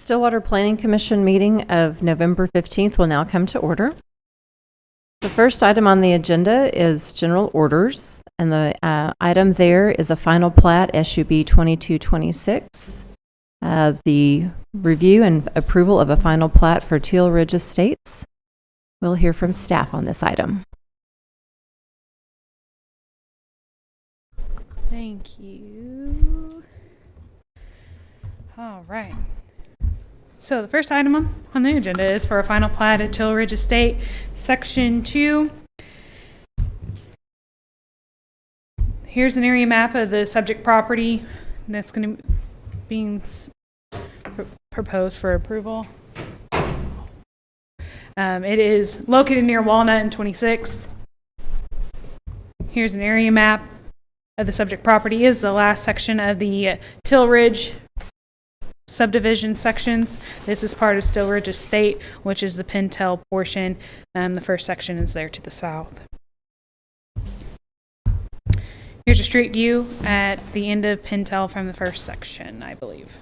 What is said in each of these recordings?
Stillwater Planning Commission meeting of November 15th will now come to order. The first item on the agenda is general orders, and the item there is a final plat, SUB 2226, the review and approval of a final plat for Teal Ridge Estates. We'll hear from staff on this item. Thank you. All right. So the first item on the agenda is for a final plat at Teal Ridge Estate, Section 2. Here's an area map of the subject property that's going to be proposed for approval. It is located near Walnut and 26th. Here's an area map of the subject property. Is the last section of the Teal Ridge subdivision sections. This is part of Still Ridge Estate, which is the Pintail portion. The first section is there to the south. Here's a street view at the end of Pintail from the first section, I believe.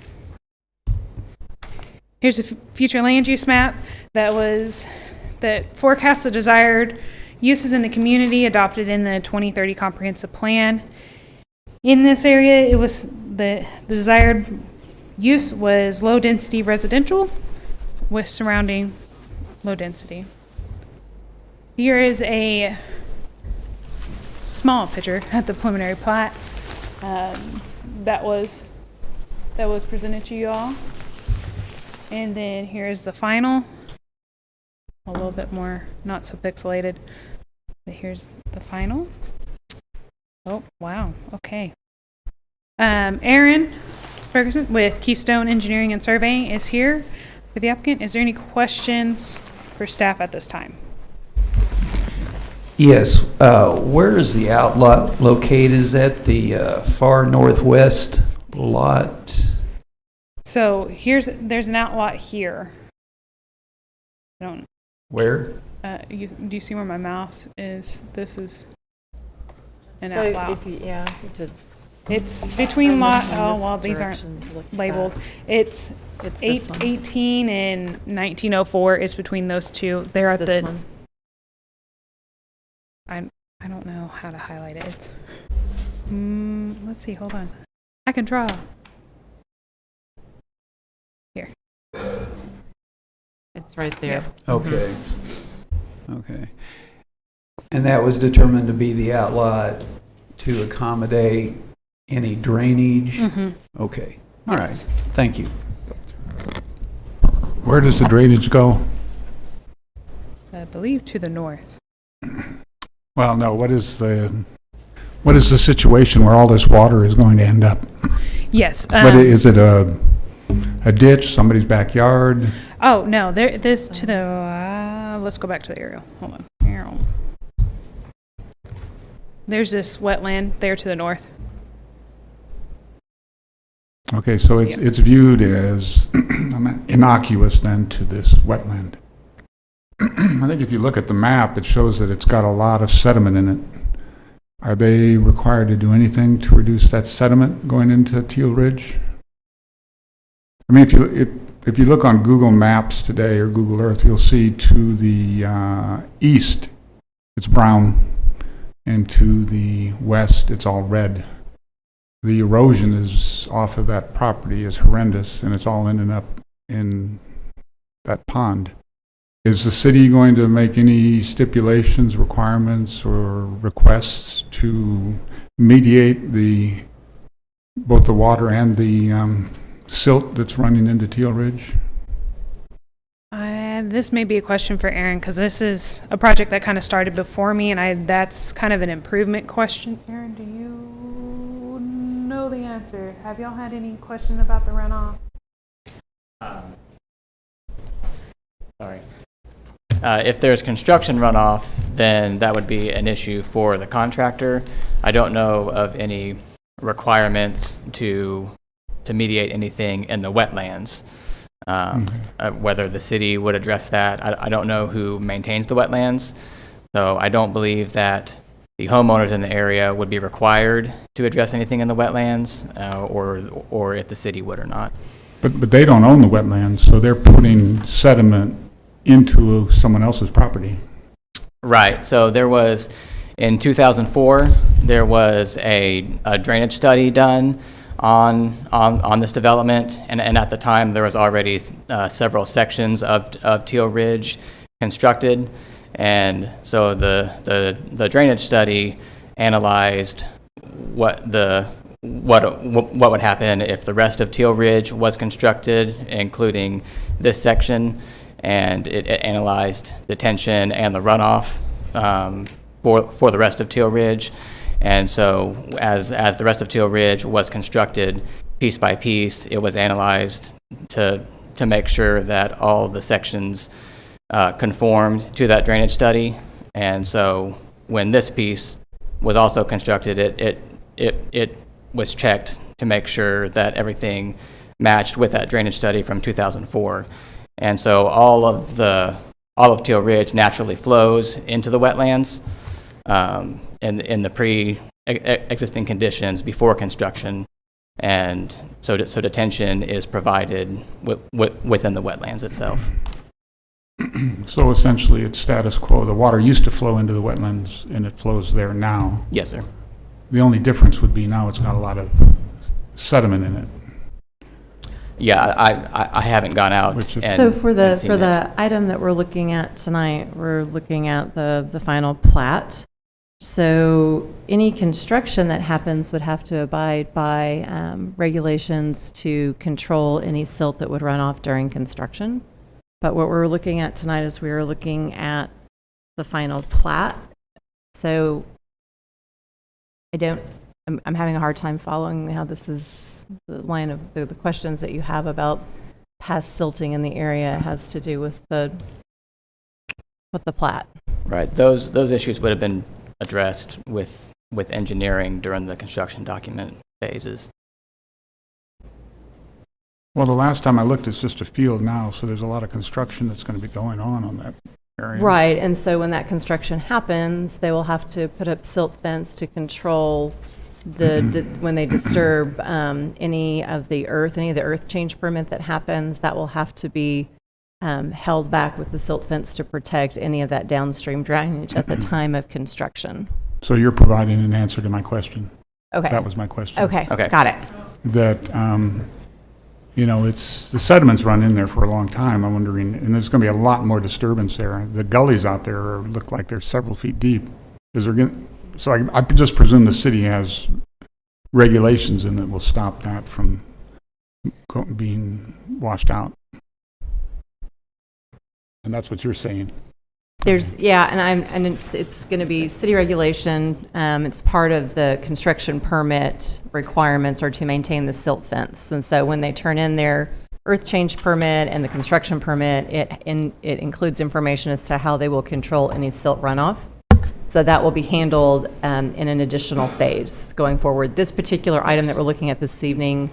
Here's a future land use map that forecasts the desired uses in the community adopted in the 2030 comprehensive plan. In this area, it was the desired use was low density residential with surrounding low density. Here is a small picture at the preliminary plat that was presented to you all. And then here's the final, a little bit more not so pixelated, but here's the final. Oh, wow. Okay. Aaron Ferguson with Keystone Engineering and Surveying is here for the applicant. Is there any questions for staff at this time? Yes. Where is the outlot located? Is that the far northwest lot? So there's an outlot here. I don't. Where? Do you see where my mouse is? This is an outlot. It's between lot. Oh well, these aren't labeled. It's 18 and 1904 is between those two. They're at the. One. I don't know how to highlight it. It's, let's see. Hold on. I can draw. Here. It's right there. Yeah. Okay. Okay. And that was determined to be the outlot to accommodate any drainage? Mm-hmm. Okay. All Yes. right. Thank you. Where does the drainage go? I believe to the north. Well, no, what is the situation where all this water is going to end up? Yes. What is it, a ditch, somebody's backyard? Oh no, this to the. Let's go back to the aerial. Hold on. Aerial. There's this wetland there to the north. Okay, so it's viewed as innocuous then to this wetland. I think if you look at the map, it shows that it's got a lot of sediment in it. Are they required to do anything to reduce that sediment going into Teal Ridge? I mean, if you look on Google Maps today or Google Earth, you'll see to the east, it's brown, and to the west, it's all red. The erosion is off of that property is horrendous, and it's all ending up in that pond. Is the city going to make any stipulations, requirements, or requests to mediate both the water and the silt that's running into Teal Ridge? This may be a question for Aaron because this is a project that kind of started before me, and that's kind of an improvement question. Aaron, do you know the answer? Have y'all had any question about the runoff? Sorry. If there's construction runoff, then that would be an issue for the contractor. I don't know of any requirements to mediate anything in the wetlands. Whether the city would address that, I don't know who maintains the wetlands, so I don't believe that the homeowners in the area would be required to address anything in the wetlands, or if the city would or not. But they don't own the wetlands, so they're putting sediment into someone else's property. Right. So there was, in 2004, there was a drainage study done on this development, and at the time there was already several sections of Teal Ridge constructed, and so the drainage study analyzed what would happen if the rest of Teal Ridge was constructed, including this section, and it analyzed detention and the runoff for the rest of Teal Ridge. And so as the rest of Teal Ridge was constructed piece by piece, it was analyzed to make sure that all the sections conformed to that drainage study. And so when this piece was also constructed, it was checked to make sure that everything matched with that drainage study from 2004. And so all of Teal Ridge naturally flows into the wetlands in the pre-existing conditions before construction, and so detention is provided within the wetlands itself. So essentially, it's status quo. The water used to flow into the wetlands, and it flows there now. Yes, sir. The only difference would be now it's got a lot of sediment in it. Yeah, I haven't gone out. And, So for and seen it. the item that we're looking at tonight, we're looking at the final plat. So any construction that happens would have to abide by regulations to control any silt that would run off during construction. But what we're looking at tonight is we are looking at the final plat. So I'm having a hard time following how this is the line of the questions that you have about past silting in the area has to do with the plat. Right. Those issues would have been addressed with engineering during the construction document phases. Well, the last time I looked, it's just a field now, so there's a lot of construction that's going to be going on that area. Right, and so when that construction happens, they will have to put up silt fence to control when they disturb any of the earth change permit that happens, that will have to be held back with the silt fence to protect any of that downstream drainage at the time of construction. So you're providing an answer to my question. Okay. That was my question. Okay, Okay. got it. That, it's, the sediments run in there for a long time. I'm wondering, and there's going to be a lot more disturbance there. The gullies out there look like they're several feet deep. So I just presume the city has regulations in that will stop that from being washed out. And that's what you're saying. And it's going to be city regulation. It's part of the construction permit requirements are to maintain the silt fence. And so when they turn in their earth change permit and the construction permit, it includes information as to how they will control any silt runoff. So that will be handled in an additional phase going forward. This particular item that we're looking at this evening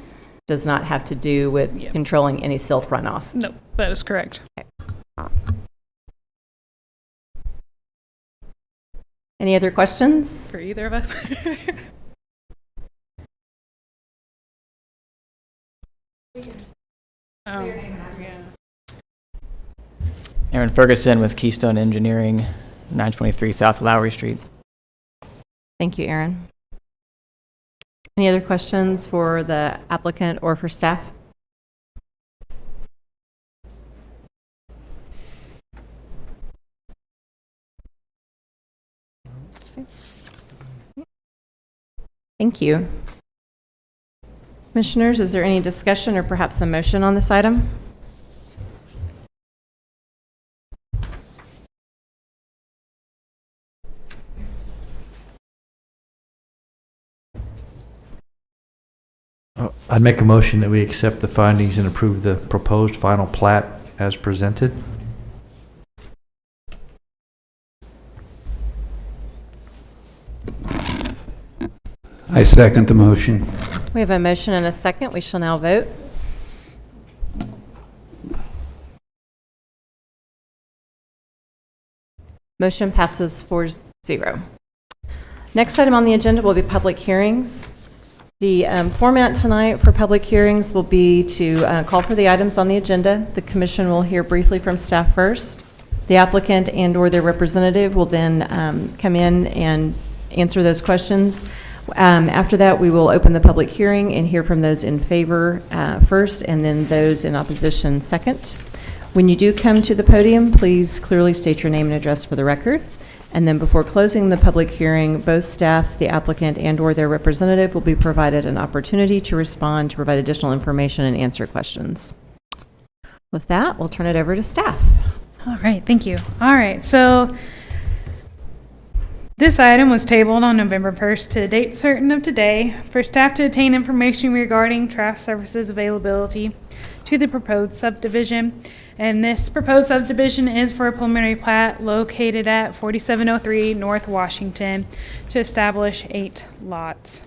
does not have to do with controlling any silt runoff. No, that is correct. Any other questions? For either of us. Yeah. Aaron Ferguson with Keystone Engineering, 923 South Lowry Street. Thank you, Aaron. Any other questions for the applicant or for staff? Thank you. Commissioners, is there any discussion or perhaps a motion on this item? I'd make a motion that we accept the findings and approve the proposed final plat as presented. I second the motion. We have a motion and a second. We shall now vote. Motion passes 4-0. Next item on the agenda will be public hearings. The format tonight for public hearings will be to call for the items on the agenda. The commission will hear briefly from staff first. The applicant and/or their representative will then come in and answer those questions. After that, we will open the public hearing and hear from those in favor first, and then those in opposition second. When you do come to the podium, please clearly state your name and address for the record. And then before closing the public hearing, both staff, the applicant, and/or their representative will be provided an opportunity to respond, to provide additional information, and answer questions. With that, we'll turn it over to staff. All right, thank you. All right, so this item was tabled on November 1st to a date certain of today for staff to obtain information regarding trash services availability to the proposed subdivision. And this proposed subdivision is for a preliminary plat located at 4703 North Washington to establish 8 lots.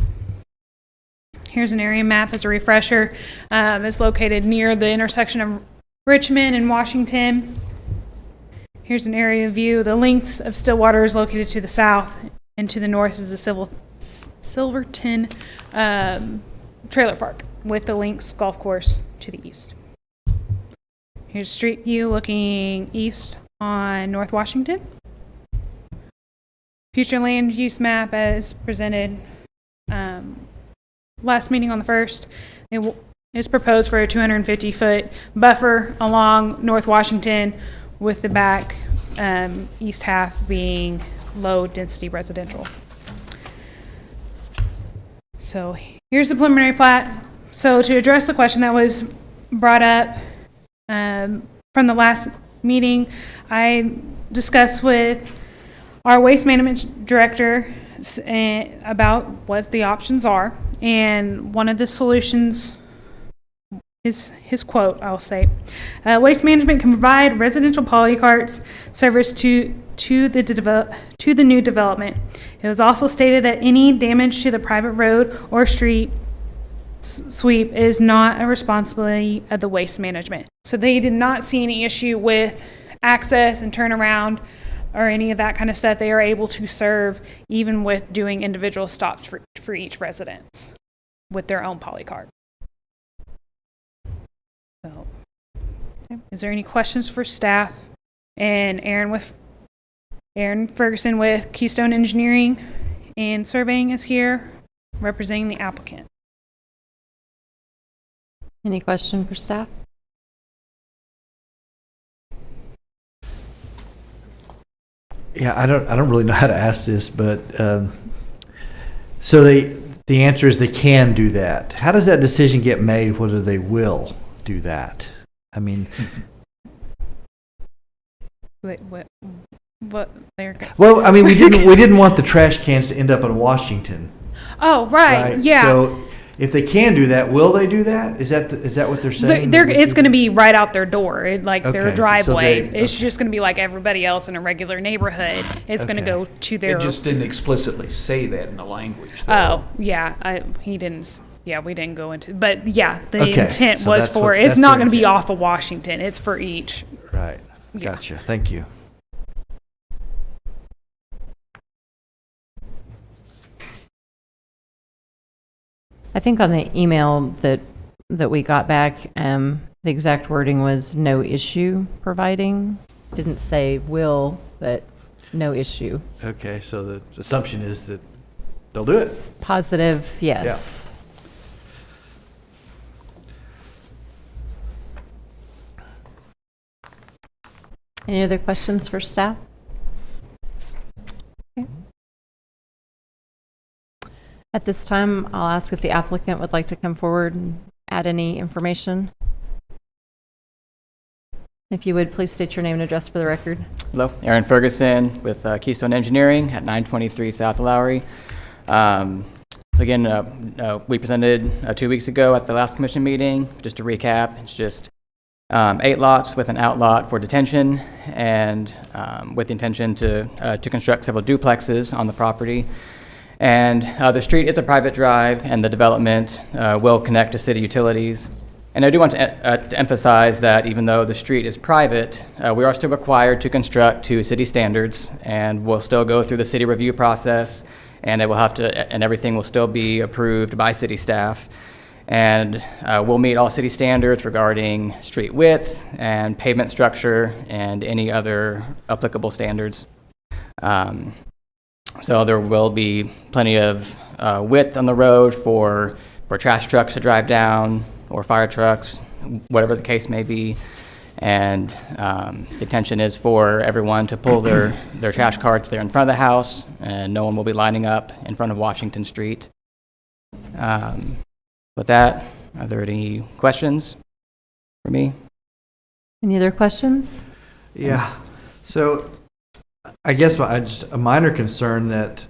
Here's an area map as a refresher. It's located near the intersection of Richmond and Washington. Here's an area view. The links of Stillwater is located to the south, and to the north is the Silverton trailer park with the links golf course to the east. Here's street view looking east on North Washington. Future land use map as presented last meeting on the 1st. It is proposed for a 250-foot buffer along North Washington, with the back east half being low density residential. So here's the preliminary plat. So to address the question that was brought up from the last meeting, I discussed with our waste management director about what the options are, and one of the solutions is his quote, I'll say. Waste management can provide residential polycarts service to the new development. It was also stated that any damage to the private road or street sweep is not a responsibility of the waste management. So they did not see any issue with access and turnaround or any of that kind of stuff. They are able to serve even with doing individual stops for each residence with their own polycart. So, is there any questions for staff? And Aaron Ferguson with Keystone Engineering and Surveying is here representing the applicant. Any question for staff? Yeah, I don't really know how to ask this, but so the answer is they can do that. How does that decision get made whether they will do that? I mean, Wait, what they're well, I mean, we didn't want the trash cans to end up in Washington. Oh, right. Yeah. So if they can do that, will they do that? Is that what they're saying? It's going to be right out their door, their Okay, driveway. so It's just going to be like everybody else in a regular neighborhood. It's going to Okay. go to their. It just didn't explicitly say that in the language, though. Oh, yeah. He didn't. Yeah, we didn't go into. But yeah, the Okay, intent so was that's for. what- It's that's not their going to be intent. off of Washington. It's for each. Right. Yeah. Gotcha. Thank you. I think on the email that we got back, the exact wording was no issue providing. Didn't say will, but no issue. Okay, so the assumption is that they'll do it. Positive, yes. Any other questions for staff? Okay. At this time, I'll ask if the applicant would like to come forward and add any information. If you would, please state your name and address for the record. Hello, Aaron Ferguson with Keystone Engineering at 923 South Lowry. So again, we presented 2 weeks ago at the last commission meeting. Just to recap, it's just 8 lots with an outlot for detention, and with the intention to construct several duplexes on the property. And the street is a private drive, and the development will connect to city utilities. And I do want to emphasize that even though the street is private, we are still required to construct to city standards, and we'll still go through the city review process and and everything will still be approved by city staff. And we'll meet all city standards regarding street width and pavement structure and any other applicable standards. So there will be plenty of width on the road for trash trucks to drive down or fire trucks, whatever the case may be. And the intention is for everyone to pull their trash carts there in front of the house, and no one will be lining up in front of Washington Street. With that, are there any questions for me? Any other questions? Yeah. So I guess just a minor concern that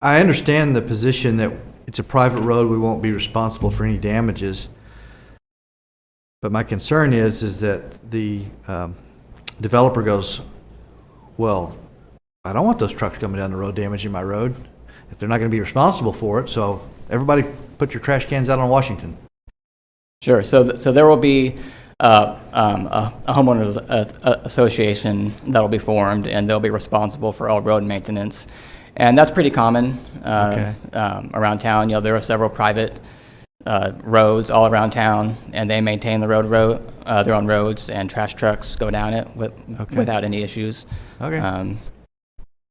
I understand the position that it's a private road, we won't be responsible for any damages. But my concern is that the developer goes, well, I don't want those trucks coming down the road damaging my road if they're not going to be responsible for it. So everybody put your trash cans out on Washington. Sure. So there will be a homeowners association that will be formed, and they'll be responsible for all road maintenance. And that's pretty common around town. There are several private roads all around town, and they maintain their own roads, and trash trucks go down it without any issues. Okay.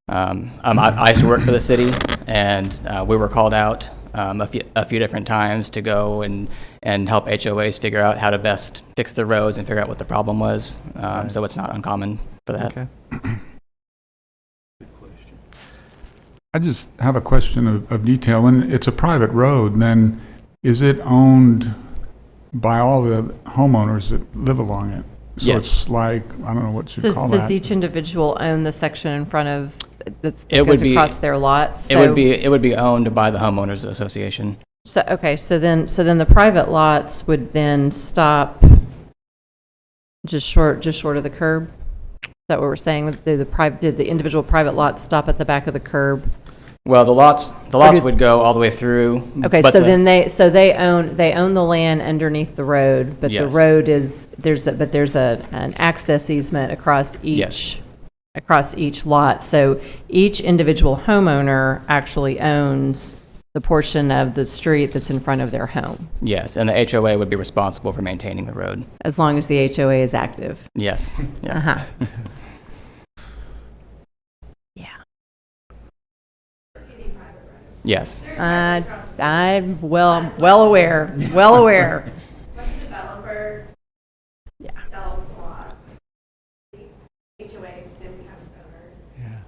I used to work for the city, and we were called out a few different times to go and help HOAs figure out how to best fix their roads and figure out what the problem was. So it's not uncommon for that. Okay. I just have a question of detail. When it's a private road, then is it owned by all the homeowners that live along it? So Yes. it's like, I don't know what you call Does that. each individual own the section in front of, that It would goes be- across their lot? It would be owned by the homeowners association. So, okay, so then the private lots would then stop just short of the curb? Is that what we're saying? Did the individual private lots stop at the back of the curb? Well, the lots would go all the way through. Okay, but so then they own the land underneath the road, but the Yes. road there's an access easement across Yes. each lot. So each individual homeowner actually owns the portion of the street that's in front of their home, Yes, and the HOA would be responsible for maintaining the road. as long as the HOA is active. Yes. Yeah. Uh-huh. Yeah. Yes. I'm well aware. Once the developer Yeah. sells the lots, the HOA then becomes owners. Yeah.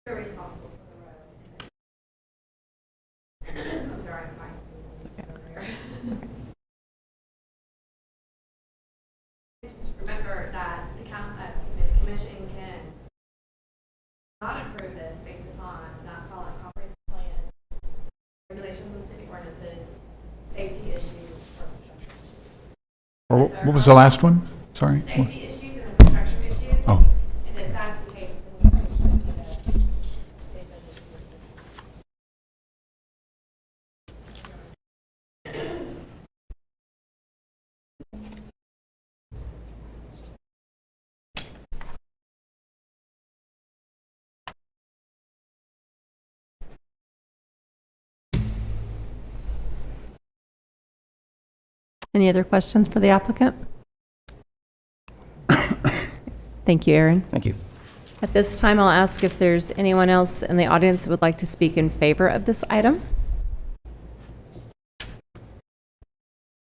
They're responsible for the road. I'm sorry, I'm finding something over here. Just remember that the commission can not approve this based upon not following comprehensive plan, regulations and city ordinances, safety issues, or construction issues. Or what was the last one? Sorry. Safety issues and the construction issues. Oh. And if that's the case, then we should need to state those issues. Any other questions for the applicant? Thank you, Aaron. Thank you. At this time, I'll ask if there's anyone else in the audience that would like to speak in favor of this item.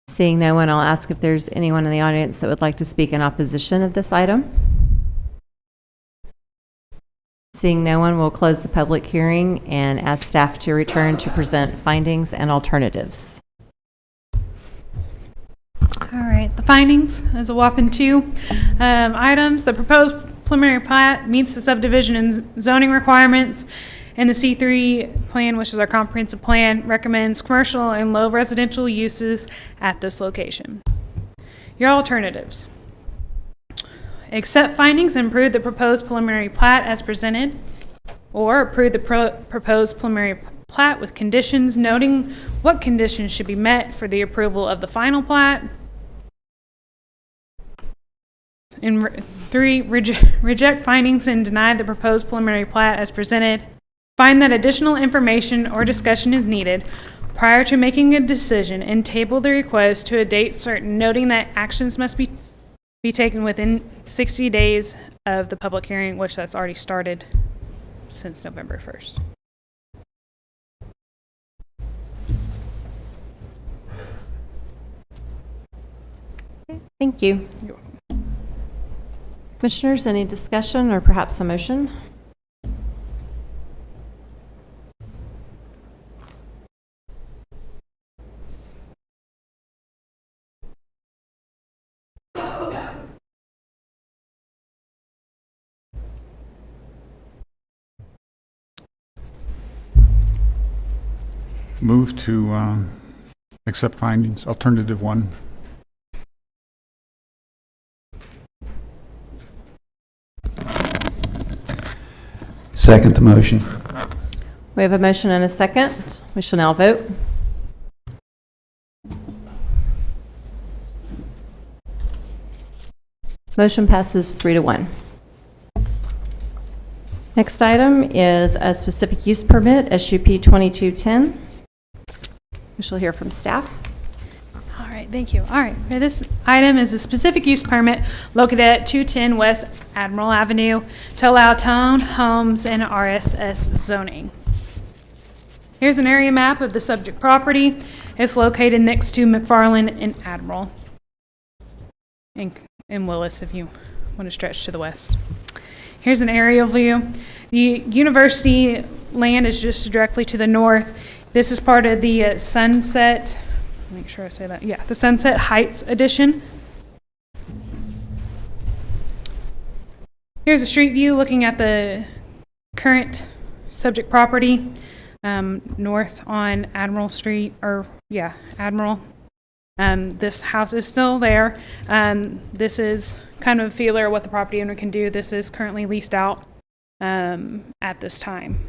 Seeing no one, I'll ask if there's anyone in the audience that would like to speak in opposition of this item. Seeing no one, we'll close the public hearing and ask staff to return to present findings and alternatives. All right, the findings is a whopping 2 items. The proposed preliminary plat meets the subdivision and zoning requirements, and the C3 plan, which is our comprehensive plan, recommends commercial and low residential uses at this location. Your alternatives: accept findings and approve the proposed preliminary plat as presented, or approve the proposed preliminary plat with conditions noting what conditions should be met for the approval of the final plat. And 3, reject findings and deny the proposed preliminary plat as presented. find that additional information or discussion is needed prior to making a decision, and table the request to a date certain, noting that actions must be taken within 60 days of the public hearing, which that's already started since November 1st. Thank you. Commissioners, any discussion or perhaps a motion? Move to accept findings, alternative one. Second the motion. We have a motion and a second. We shall now vote. Motion passes 3-1. Next item is a specific use permit, SUP 2210. We shall hear from staff. All right, thank you. All right, this item is a specific use permit located at 210 West Admiral Avenue to allow townhomes in RSS zoning. Here's an area map of the subject property. It's located next to McFarland and Admiral in Willis, if you want to stretch to the west. Here's an aerial view. The university land is just directly to the north. This is part of the Sunset, make sure I say that, yeah, the Sunset Heights addition. Here's a street view looking at the current subject property, north on Admiral Street, or yeah, Admiral. This house is still there. This is kind of a feeler of what the property owner can do. This is currently leased out at this time.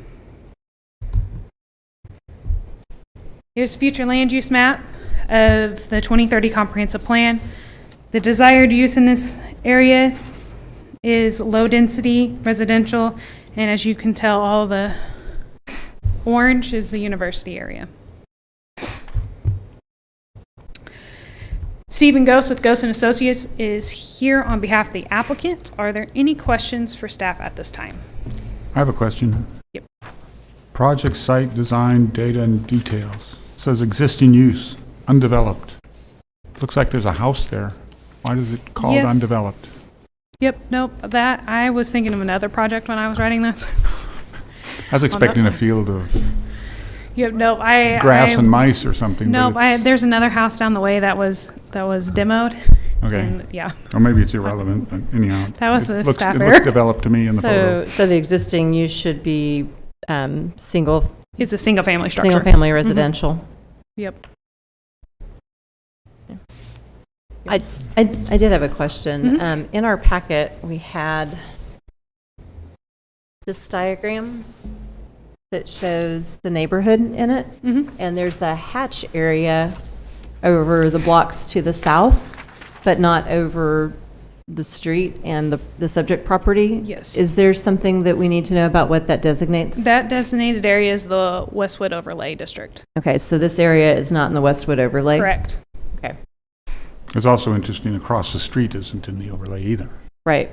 Here's a future land use map of the 2030 comprehensive plan. The desired use in this area is low density residential, and as you can tell, all the orange is the university area. Stephen Ghost with Ghost & Associates is here on behalf of the applicant. Are there any questions for staff at this time? I have a question. Yep. Project site design, data and details. It says existing use, undeveloped. Looks like there's a house there. Why is it called Yes. undeveloped? Yep, nope, that, I was thinking of another project when I was writing this. I was expecting a field of Yep, nope, grass and mice or something. Nope, but it's- there's another house down the way that was demoed. Okay. And, yeah, Or maybe it's irrelevant, but anyhow. That was it a looks- staff It error. looks developed to me in the photo. So the existing use should be single it's a single-family structure. family residential. Yep. I did have a question. Mhm. In our packet, we had this diagram that shows the neighborhood in it, and there's a hatch area over the blocks to the south, but not over the street and the subject property. Yes. Is there something that we need to know about what that designates? That designated area is the Westwood Overlay District. Okay, so this area is not in the Westwood overlay? Correct. Okay, It's also interesting, across the street isn't in the overlay either. right.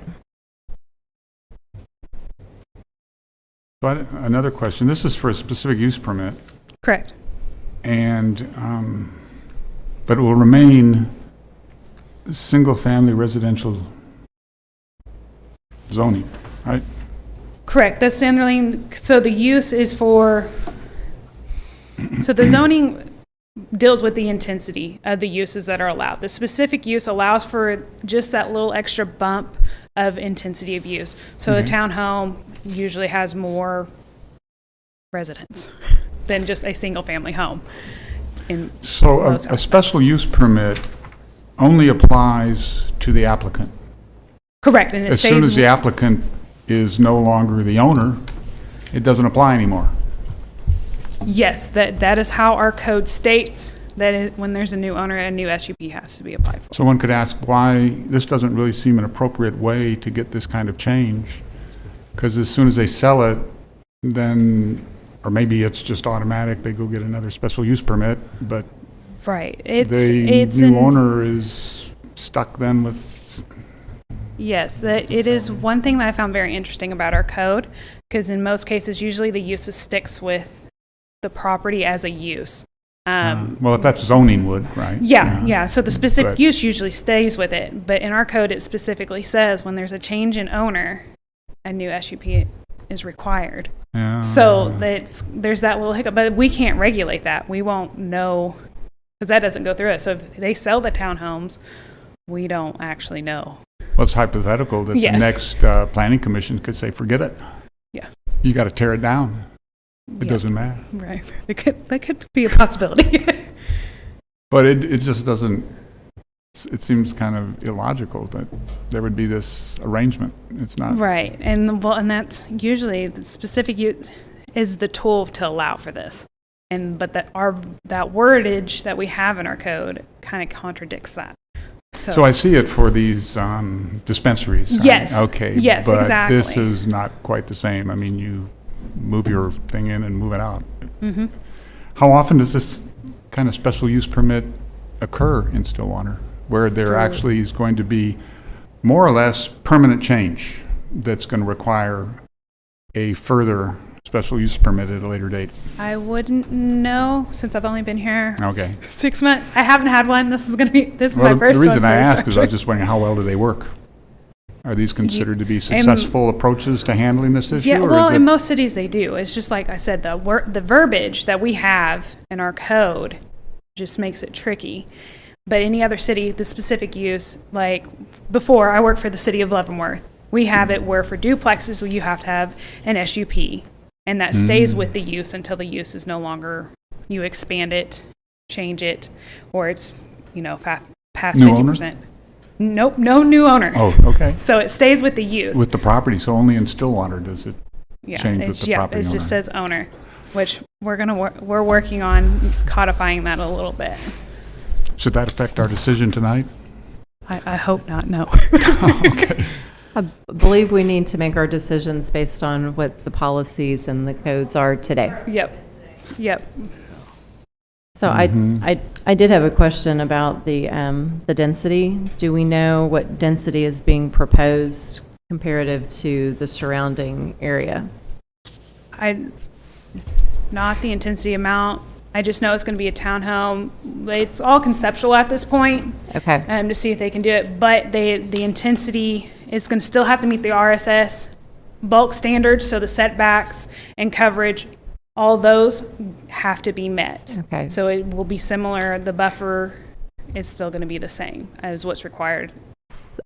But another question, this is for a specific use permit, Correct. and, but it will remain single-family residential zoning, right? Correct. That's standard. So the use is for, so the zoning deals with the intensity of the uses that are allowed. The specific use allows for just that little extra bump of intensity of use. So a townhome usually has more residents than just a single family home. So Those a special use permit only applies to the applicant. Correct. And it As soon stays as the applicant is no longer the owner, it doesn't apply anymore. Yes, that is how our code states that when there's a new owner, a new SUP has to be applied for. So one could ask why this doesn't really seem an appropriate way to get this kind of change. Because as soon as they sell it, then, or maybe it's just automatic, they go get another special use permit, but Right. the new owner is stuck then with, Yes, that it is one thing that I found very interesting about our code, because in most cases, usually the use sticks with the property as a use. well, if that's zoning would, right? Yeah. So the specific But- use usually stays with it, but in our code, it specifically says when there's a change in owner, a new SUP is required. Yeah. So there's that little hiccup, but we can't regulate that. We won't know, because that doesn't go through it. So if they sell the townhomes, we don't actually know. Well, it's hypothetical that Yes. the next planning commission could say, forget it. Yeah. You got to tear it down. It Yeah. doesn't matter. Right. That could be a possibility. But it just doesn't, it seems kind of illogical that there would be this arrangement. It's not. Right. And that's usually the specific use is the tool to allow for this. But that wordage that we have in our code kind of contradicts that. So I see it for these dispensaries. Right? Yes. Okay. Yes, but exactly. This is not quite the same. I mean, you move your thing in and move it out. Mm-hmm. How often does this kind of special use permit occur in Stillwater, where there actually is going to be more or less permanent change that's going to require a further special use permit at a later date? I wouldn't know since I've only been here Okay. 6 months. I haven't had one. This is my first The one. reason I for ask is I structure. was just wondering, how well do they work? Are these considered to be successful approaches to handling this issue? Yeah, or well, is in it, most cities they do. It's just like I said, the verbiage that we have in our code just makes it tricky. But any other city, the specific use, like before, I worked for the city of Leavenworth. We have it where for duplexes, you have to have an SUP, and that stays with the use until the use is no longer, you expand it, change it, or it's, past New owner? 50%. Nope, no new owner. oh, okay. So it stays with the use. With the property, so only in Stillwater does it change with the property it owner. just says owner, which we're working on codifying that a little bit. Should that affect our decision tonight? I hope not, no. Okay. I believe we need to make our decisions based on what the policies and the codes are today. Yep. So I did have a question about the density. Do we know what density is being proposed comparative to the surrounding area? Not the intensity amount. I just know it's going to be a townhome. It's all conceptual at this point, Okay. to see if they can do it. But the intensity is going to still have to meet the RSS bulk standards, so the setbacks and coverage, all those have to be met. Okay. So it will be similar. The buffer is still going to be the same as what's required.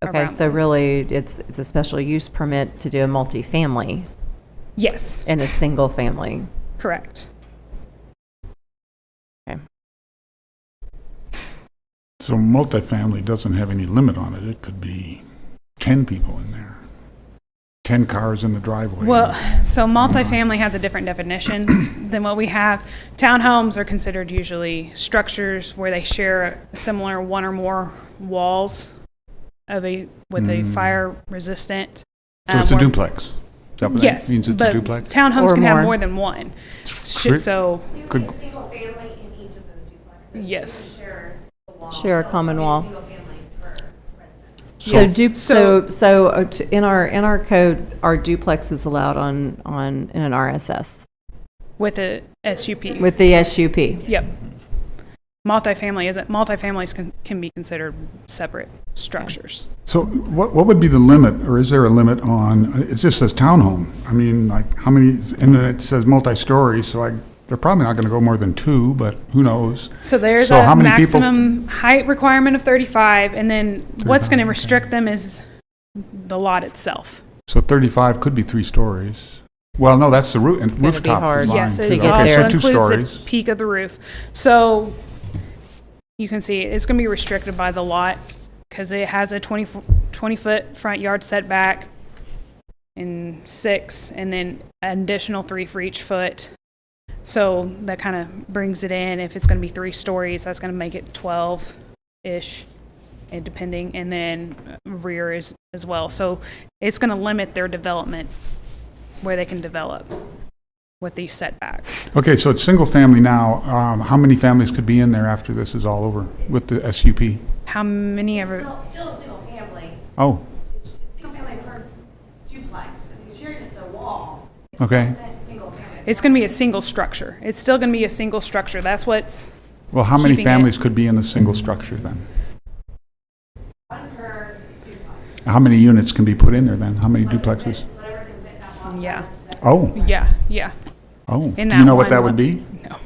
Okay, around so them. really, it's a special use permit to do a multifamily Yes, and a single family. correct. So multifamily doesn't have any limit on it. It could be 10 people in there, 10 cars in the driveway. Well, so multifamily has a different definition than what we have. Townhomes are considered usually structures where they share a similar one or more walls with a fire resistant. So it's a where- duplex? Is that what Yes, that means? It's but a duplex? townhomes Or can more. have more than one. So, You Could- can single family in each of those duplexes. Yes. You can share the wall. Share a common wall. Single family per residence. So in our code, are duplexes allowed in an RSS with a SUP. with the SUP? Yep. Multifamily isn't. Multifamilies can be considered separate structures. So what would be the limit, or is there a limit on, it just says townhome. I mean, like, how many, and then it says multi-story, so they're probably not going to go more than 2, but who knows? So there's So a how many people- maximum height requirement of 35, and then what's 35, going to okay. restrict them is the lot itself. So 35 could be 3 stories. Well, no, that's the rooftop hard. line. Yes, too. it get also there. So 2 includes stories. the peak of the roof. So you can see it's going to be restricted by the lot because it has a 20-foot front yard setback and 6, and then an additional 3 for each foot. So that kind of brings it in. If it's going to be 3 stories, that's going to make it 12-ish, and depending, and then rear is as well. So it's going to limit their development where they can develop. with these setbacks. Okay, so it's single family now. How many families could be in there after this is all over with the SUP? How many ever? Still a single family. Oh, It's single family per duplex. It's shared just a wall. okay. Single family. It's going to be a single structure. It's still going to be a single structure. That's what's, Well, how many Keeping it- families could be in the single structure then? One per duplex. How many units can be put in there then? How many duplexes? Whatever can fit that lot. yeah, Oh, yeah. oh. In Do you that know what one that lot. would be? No.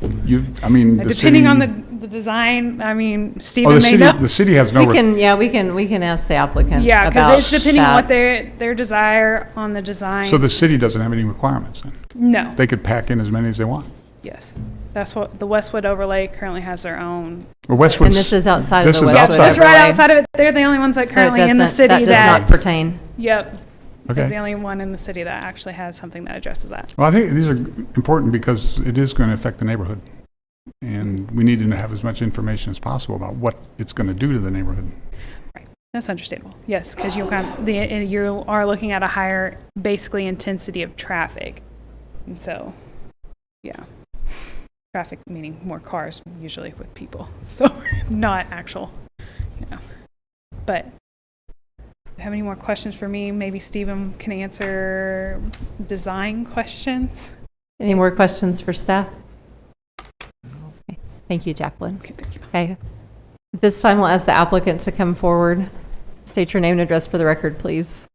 I mean, the Depending on city- the design, I mean, Oh, Stephen the may city, know. the city has no, We can ask the applicant Yeah, about because it's depending on that. what their desire on the design. so the city doesn't have any requirements then? No, They could pack in as many as they want. yes. That's what, the Westwood Overlay currently has their own. Or Westwood's. And this is outside of this the is Westwood outside. It's right overlay. outside of it. They're the only ones that So it currently in the doesn't- city that does not pertain. Yep. It's the Okay. only one in the city that actually has something that addresses that. Well, I think these are important because it is going to affect the neighborhood. And we need to have as much information as possible about what it's going to do to the neighborhood. That's understandable. Yes, because you are looking at a higher, basically, intensity of traffic. And so, yeah. Traffic meaning more cars usually with people. So not actual, But do you have any more questions for me? Maybe Stephen can answer design questions. Any more questions for staff? Okay. Thank you, Jacqueline. Okay, thank you. Okay. At this time, we'll ask the applicant to come forward. State your name and address for the record, please.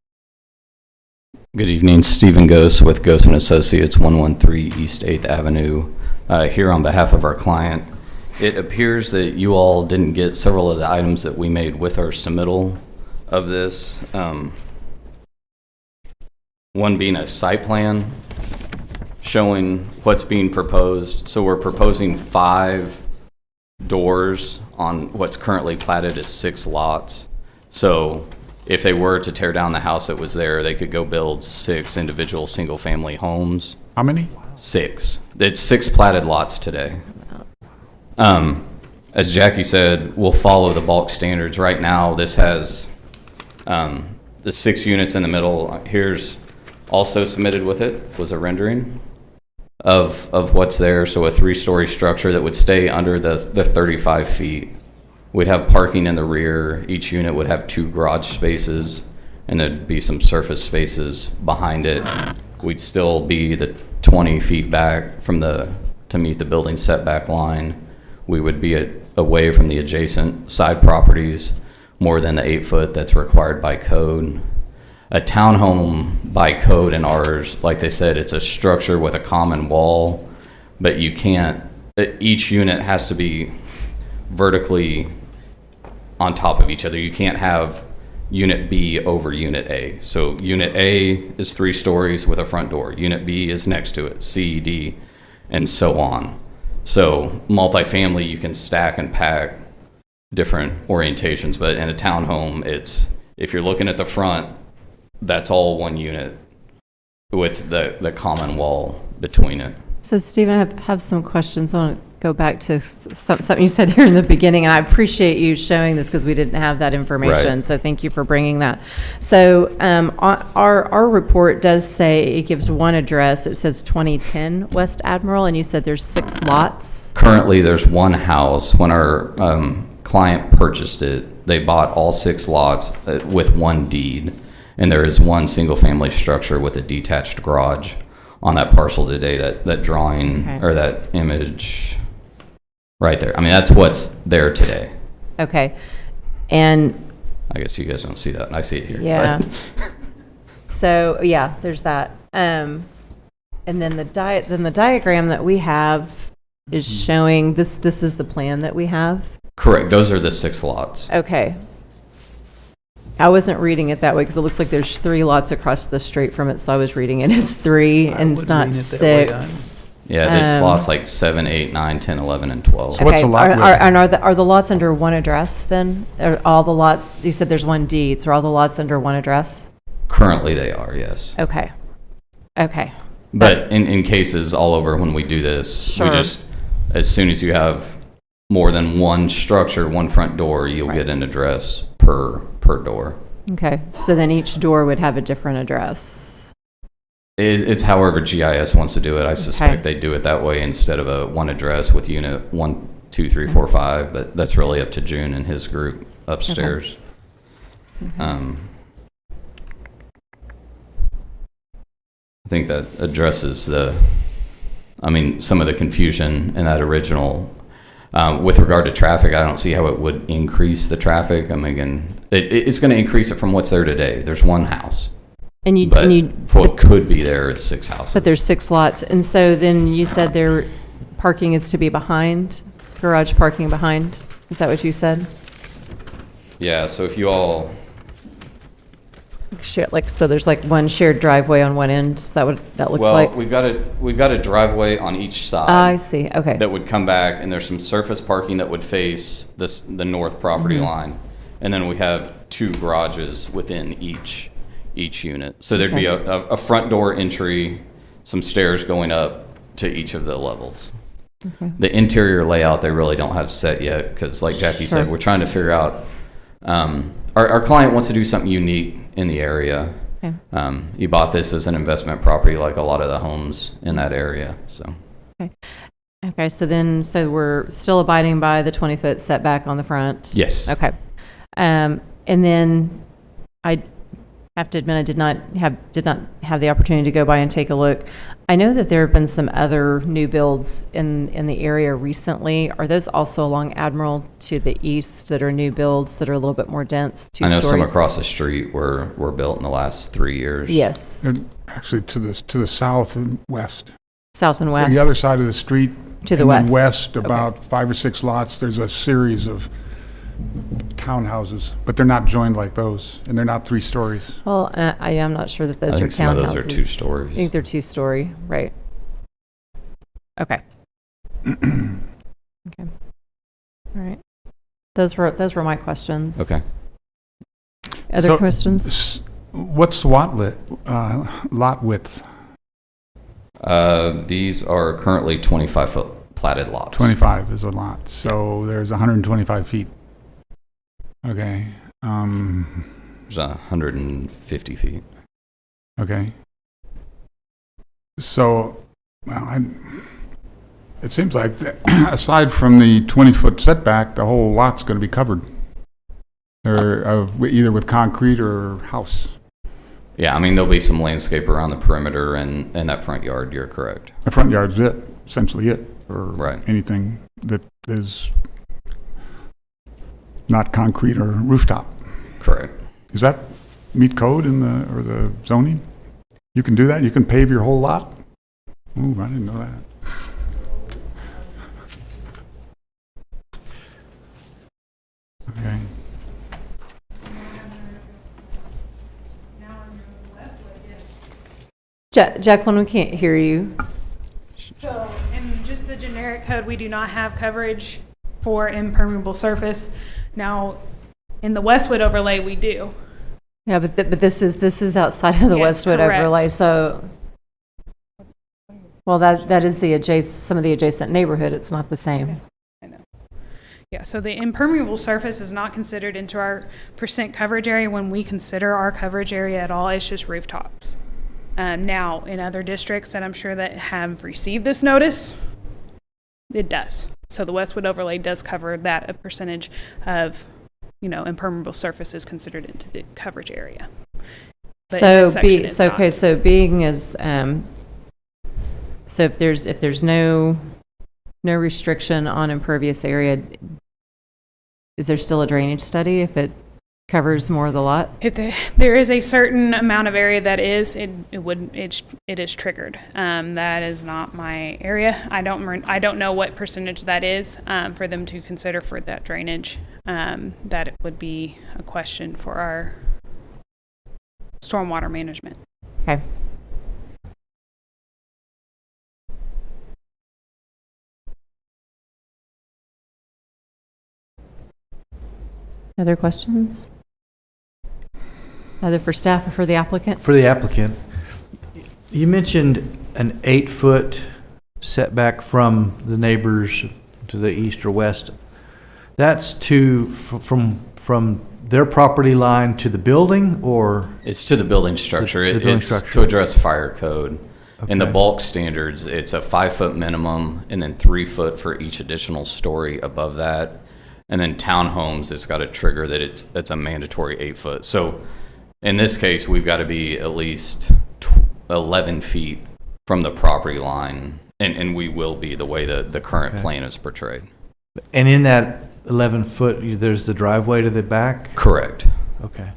Good evening, Stephen Gose with Gose & Associates, 113 East 8th Avenue, here on behalf of our client. It appears that you all didn't get several of the items that we made with our submittal of this. One being a site plan showing what's being proposed. So we're proposing 5 doors on what's currently platted as 6 lots. So if they were to tear down the house that was there, they could go build 6 individual single-family homes. How many? 6. It's 6 platted lots today. As Jackie said, we'll follow the bulk standards. Right now, this has the 6 units in the middle. Here's also submitted with it was a rendering of what's there. So a 3-story structure that would stay under the 35 feet. We'd have parking in the rear. Each unit would have 2 garage spaces, and there'd be some surface spaces behind it. We'd still be the 20 feet back from to meet the building setback line. We would be away from the adjacent side properties more than the 8 foot that's required by code. A townhome by code in ours, like they said, it's a structure with a common wall, but you can't, each unit has to be vertically on top of each other. You can't have Unit B over Unit A. So Unit A is 3 stories with a front door. Unit B is next to it, C, D, and so on. So multifamily, you can stack and pack different orientations, but in a townhome, it's, if you're looking at the front, that's all one unit with the common wall between it. So, Stephen, I have some questions. I want to go back to something you said here in the beginning, and I appreciate you showing this because we didn't have that information. Right. So thank you for bringing that. So our report does say, it gives one address. It says 2010 West Admiral, and you said there's 6 lots. Currently, there's one house. When our client purchased it, they bought all 6 lots with one deed, and there is one single-family structure with a detached garage on that parcel today. That drawing, Okay. or that image right there. I mean, that's what's there today. Okay. And I guess you guys don't see that. I see it here. yeah. but- So, yeah, there's that. And then the diagram that we have is showing this is the plan that we have. Correct. Those are the 6 lots. Okay. I wasn't reading it that way because it looks like there's 3 lots across the street from it, so I was reading it as 3 I and it's would not lean it that way, 6. Yeah, it's lots like 7, 8, 9, 10, 11, and 12. So what's the lot width? And are the lots under one address then? Are all the lots, you said there's one deed, so are all the lots under one address? Currently, they are, yes. Okay. Okay. But in cases all over when we do this, Sure. we just, as soon as you have more than one structure, one front door, you'll Right. get an address per door. Okay. So then each door would have a different address. It's however GIS wants to do it. I suspect they do it that way instead of a one address with unit 1, 2, 3, 4, 5, but that's really up to June and his group upstairs. I think that addresses some of the confusion in that original. With regard to traffic, I don't see how it would increase the traffic. I mean, again, it's going to increase it from what's there today. There's one house. But for what could be there, it's 6 houses. But there's 6 lots. And so then you said their parking is to be behind, garage parking behind. Is that what you said? Yeah, so if you all, So there's like one shared driveway on one end? Is that what that looks like? well, we've got a driveway on each side. I see, okay. That would come back, and there's some surface parking that would face the north property line. And then we have 2 garages within each unit. So there'd be a front door entry, some stairs going up to each of the levels. Okay. The interior layout, they really don't have set yet, because like Jackie said, we're trying to figure out, our client wants to do something unique in the area. Okay. He bought this as an investment property like a lot of the homes in that area, so. Okay, so we're still abiding by the 20-foot setback on the front? Yes. Okay. And then I have to admit, I did not have the opportunity to go by and take a look. I know that there have been some other new builds in the area recently. Are those also along Admiral to the east that are new builds that are a little bit more dense, 2 I know stories? some across the street were built in the last 3 years. Yes, And actually, to the south and west. south and west. The other side of the street. To the and then west. west, about 5 or 6 lots, there's a series of townhouses, but they're not joined like those, and they're not 3 stories. Well, I am not sure that those I are think some of townhouses. those are 2 stories. I think they're 2-story, right. Okay. Okay. All right. Those were my questions. Okay. Other So, questions? What's lot width? These are currently 25-foot platted lots. 25 is a lot, so there's 125 feet. Okay. There's 150 feet. Okay. So, well, it seems like, aside from the 20-foot setback, the whole lot's going to be covered, or either with concrete or house. Yeah, I mean, there'll be some landscape around the perimeter and that front yard, you're correct. The front yard's essentially it, or Right. anything that is not concrete or rooftop. Correct. Does that meet code or the zoning? You can do that? You can pave your whole lot? Ooh, I didn't know that. Okay. Jacqueline, we can't hear you. So in just the generic code, we do not have coverage for impermeable surface. Now, in the Westwood overlay, we do. Yeah, but this is outside of the Yes, Westwood correct. overlay, so, well, that is some of the adjacent neighborhood. It's not the same. I know. Yeah, so the impermeable surface is not considered into our percent coverage area when we consider our coverage area at all. It's just rooftops. Now, in other districts that I'm sure that have received this notice, it does. So the Westwood overlay does cover that a percentage of, impermeable surface is considered into the coverage area. But in this section, it's not. So being as, so if there's no restriction on impervious area, is there still a drainage study if it covers more of the lot? If there is a certain amount of area that is, it is triggered. That is not my area. I don't know what percentage that is for them to consider for that drainage. That it would be a question for our stormwater management. Okay. Other questions? Either for staff or for the applicant? For the applicant, you mentioned an 8-foot setback from the neighbors to the east or west. That's from their property line to the building, or? It's to the building structure. To the building It's structure. to address fire code. In the Okay. bulk standards, it's a 5-foot minimum and then 3 foot for each additional story above that. And then townhomes, it's got a trigger that it's a mandatory 8 foot. So in this case, we've got to be at least 11 feet from the property line. And we will be the way the current Okay. plan is portrayed. And in that 11 foot, there's the driveway to the back? Correct. Okay.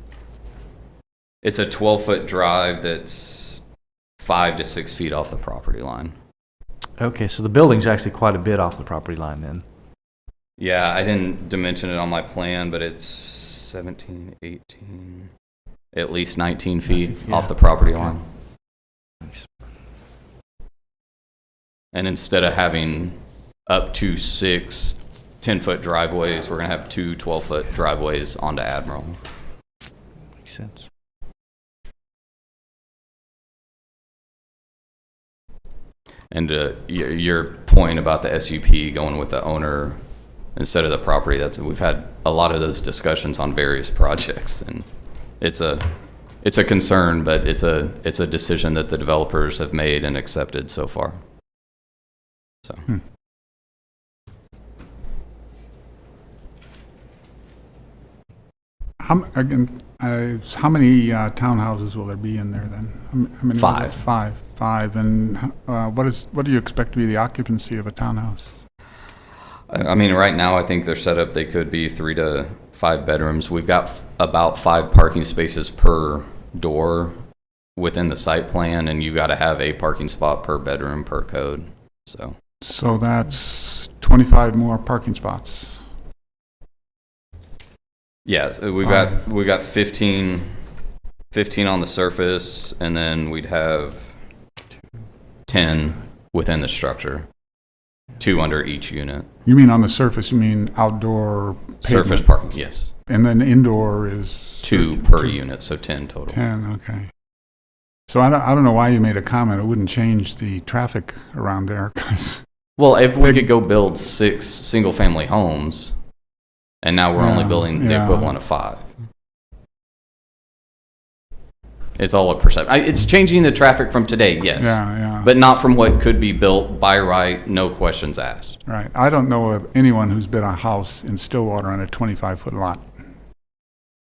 It's a 12-foot drive that's 5 to 6 feet off the property line. Okay, so the building's actually quite a bit off the property line then. Yeah, I didn't dimension it on my plan, but it's 17, 18, at least 19 feet Yeah. off the property Okay. line. And instead of having up to 6 10-foot driveways, we're going to have 2 12-foot driveways onto Admiral. Makes sense. And your point about the SUP going with the owner instead of the property, we've had a lot of those discussions on various projects, and it's a concern, but it's a decision that the developers have made and accepted so far. So. How many townhouses will there be in there then? How many? 5. Five. And what do you expect to be the occupancy of a townhouse? I mean, right now, I think they're set up, they could be 3 to 5 bedrooms. We've got about 5 parking spaces per door within the site plan, and you got to have a parking spot per bedroom per code. So that's 25 more parking spots. yeah, so we've got 15 on the surface, and then we'd have 10 within the structure, 2 under each unit. You mean on the surface, you mean outdoor Surface pavement? parking, yes. And then indoor is? 2 per unit, so 10 total. 10, okay. So I don't know why you made a comment. It wouldn't change the traffic around there, 'cause Well, if we could go build 6 single-family homes, and now we're only Yeah, building the yeah. equivalent of 5. It's all a perception. It's changing the traffic from today, yes. yeah, But not from what could be built by right, no questions asked. right. I don't know of anyone who's built a house in Stillwater on a 25-foot lot.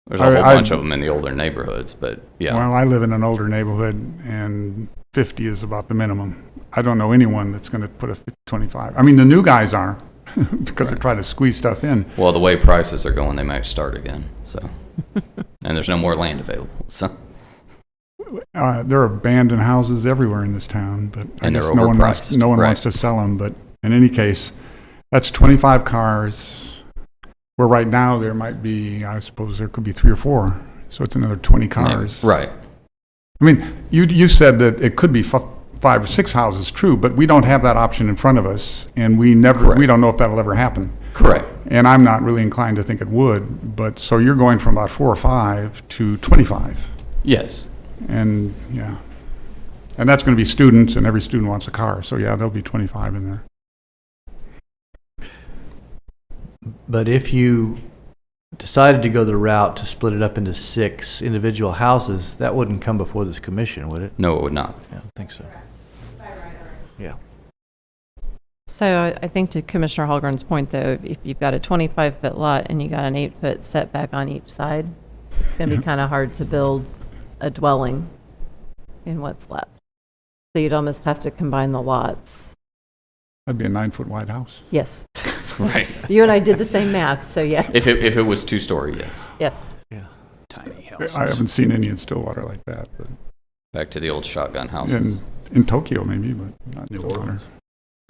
There's a whole I- bunch of them in the older neighborhoods, but yeah. Well, I live in an older neighborhood, and 50 is about the minimum. I don't know anyone that's going to put a 25. I mean, the new guys are, because they're trying to squeeze stuff in. Well, the way prices are going, they might start again, so. And there's no more land available, so. There are abandoned houses everywhere in this town, but I And they're guess no one wants overpriced, to sell them. But in any case, that's 25 cars, where right now there might be, I suppose there could be 3 or 4. So it's another 20 cars. Right. I mean, you said that it could be 5 or 6 houses, true, but we don't have that option in front of us, and we Correct. don't know if that'll ever happen. Correct. And I'm not really inclined to think it would, but so you're going from about 4 or 5 to 25. Yes. And, yeah. And that's going to be students, and every student wants a car. So, yeah, there'll be 25 in there. But if you decided to go the route to split it up into 6 individual houses, that wouldn't come before this commission, would it? No, it would not. Yeah, I don't think so. Yeah. So I think to Commissioner Holgren's point, though, if you've got a 25-foot lot and you got an 8-foot setback on each side, it's going to be kind of hard to build a dwelling in what's left. So you'd almost have to combine the lots. That'd be a 9-foot wide house. Yes. Right. You and I did the same math, so yeah. If it was 2-story, yes. Yes. Tiny houses. I haven't seen any in Stillwater like that. But Back to the old shotgun houses. in Tokyo, maybe, but not in Stillwater.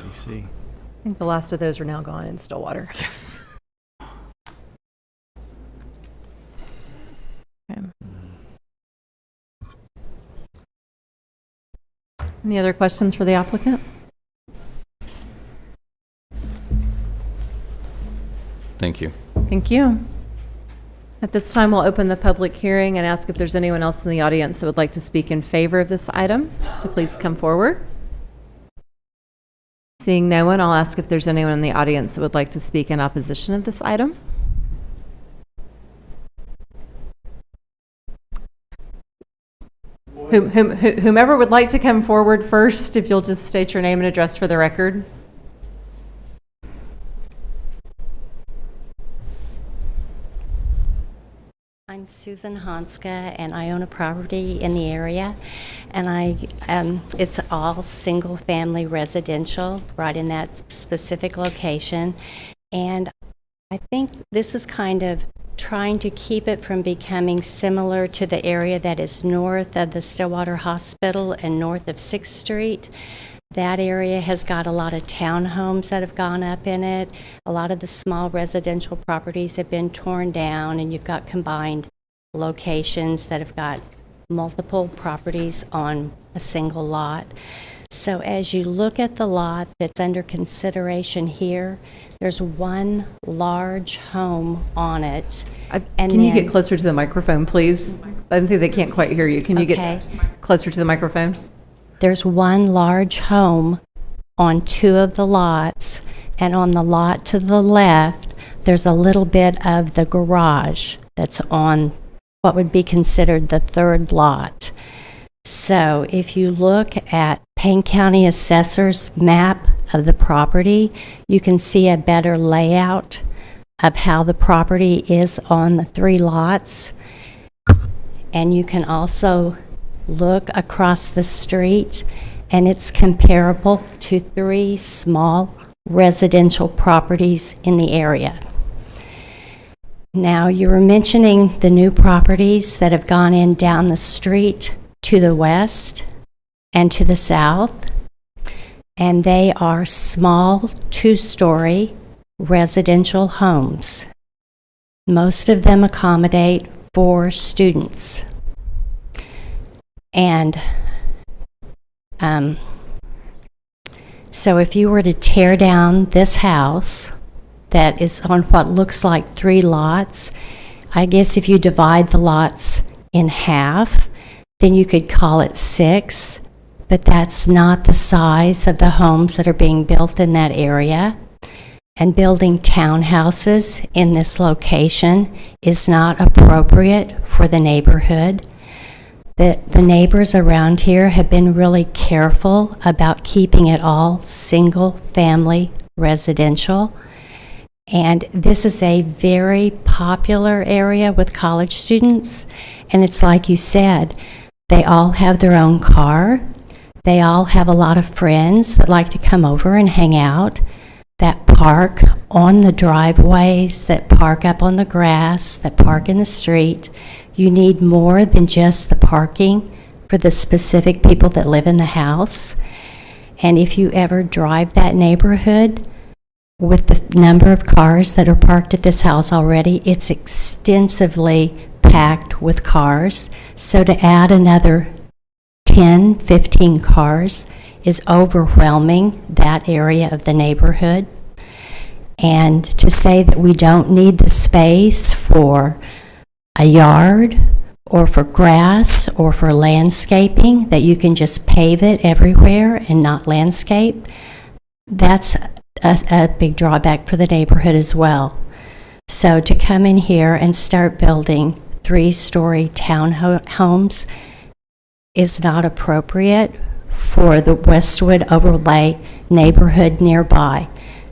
DC. I think the last of those are now gone in Stillwater. Yes. Okay. Any other questions for the applicant? Thank you. Thank you. At this time, we'll open the public hearing and ask if there's anyone else in the audience that would like to speak in favor of this item to please come forward. Seeing no one, I'll ask if there's anyone in the audience that would like to speak in opposition of this item. Whomever would like to come forward first, if you'll just state your name and address for the record. I'm Susan Hanska, and I own a property in the area, and it's all single-family residential right in that specific location, and I think this is kind of trying to keep it from becoming similar to the area that is north of the Stillwater Hospital and north of 6th Street. That area has got a lot of townhomes that have gone up in it. A lot of the small residential properties have been torn down, and you've got combined locations that have got multiple properties on a single lot. So as you look at the lot that's under consideration here, there's one large home on it. Can you get closer to the microphone, please? I think they can't quite hear you. Can you Okay. get closer to the microphone? There's one large home on two of the lots, and on the lot to the left, there's a little bit of the garage that's on what would be considered the third lot. So if you look at Payne County Assessor's map of the property, you can see a better layout of how the property is on the three lots. And you can also look across the street, and it's comparable to three small residential properties in the area. Now, you were mentioning the new properties that have gone in down the street to the west and to the south, and they are small two-story residential homes. Most of them accommodate 4 students. And so if you were to tear down this house that is on what looks like 3 lots, I guess if you divide the lots in half, then you could call it 6, but that's not the size of the homes that are being built in that area. And building townhouses in this location is not appropriate for the neighborhood. The neighbors around here have been really careful about keeping it all single-family residential. And this is a very popular area with college students. And it's like you said, they all have their own car. They all have a lot of friends that like to come over and hang out, that park on the driveways, that park up on the grass, that park in the street. You need more than just the parking for the specific people that live in the house. And if you ever drive that neighborhood, with the number of cars that are parked at this house already, it's extensively packed with cars. So to add another 10, 15 cars is overwhelming that area of the neighborhood. And to say that we don't need the space for a yard or for grass or for landscaping, that you can just pave it everywhere and not landscape, that's a big drawback for the neighborhood as well. So to come in here and start building 3-story townhomes is not appropriate for the Westwood Overlay neighborhood nearby.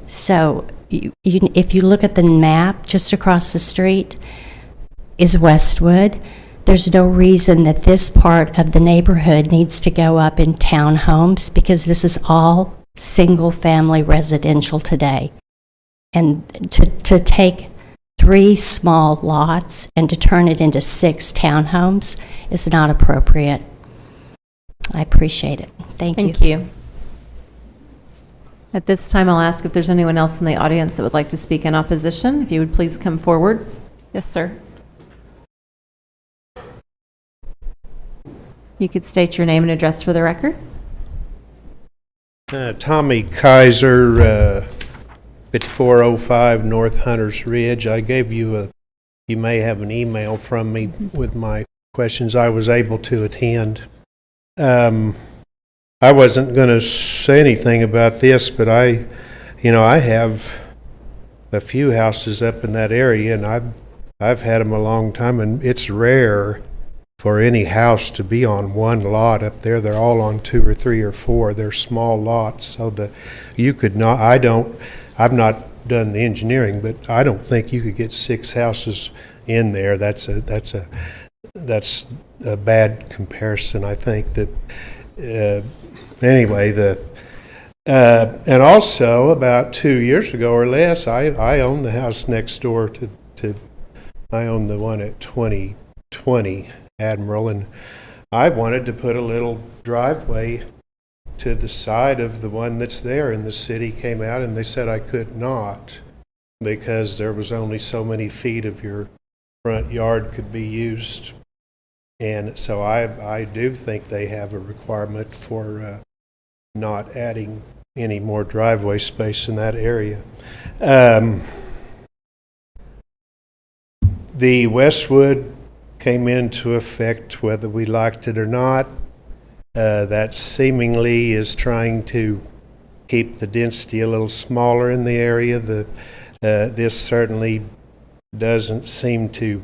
So if you look at the map, just across the street is Westwood. There's no reason that this part of the neighborhood needs to go up in townhomes, because this is all single-family residential today. And to take 3 small lots and to turn it into 6 townhomes is not appropriate. I appreciate it. Thank you. Thank you. At this time, I'll ask if there's anyone else in the audience that would like to speak in opposition. If you would please come forward. Yes, sir. You could state your name and address for the record. Tommy Kaiser, 5405 North Hunters Ridge. I gave you you may have an email from me with my questions. I was able to attend. I wasn't going to say anything about this, but I have a few houses up in that area, and I've had them a long time, and it's rare for any house to be on one lot up there. They're all on 2 or 3 or 4. They're small lots, so you could not, I've not done the engineering, but I don't think you could get 6 houses in there. That's a bad comparison, I think. That anyway, and also about 2 years ago or less, I owned the house next door to I own the one at 2020 Admiral, and I wanted to put a little driveway to the side of the one that's there, and the city came out and they said I could not, because there was only so many feet of your front yard could be used. And so I do think they have a requirement for not adding any more driveway space in that area. The Westwood came into effect whether we liked it or not. That seemingly is trying to keep the density a little smaller in the area. This certainly doesn't seem to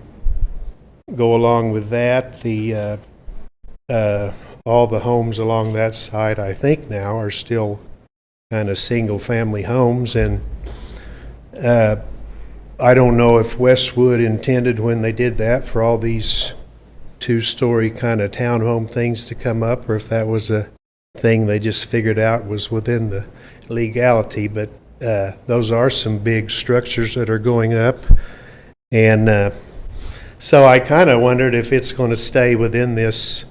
go along with that. All the homes along that side, I think now, are still kind of single-family homes, and I don't know if Westwood intended when they did that for all these 2-story kind of townhome things to come up, or if that was a thing they just figured out was within the legality. But those are some big structures that are going up, and so I kind of wondered if it's going to stay within this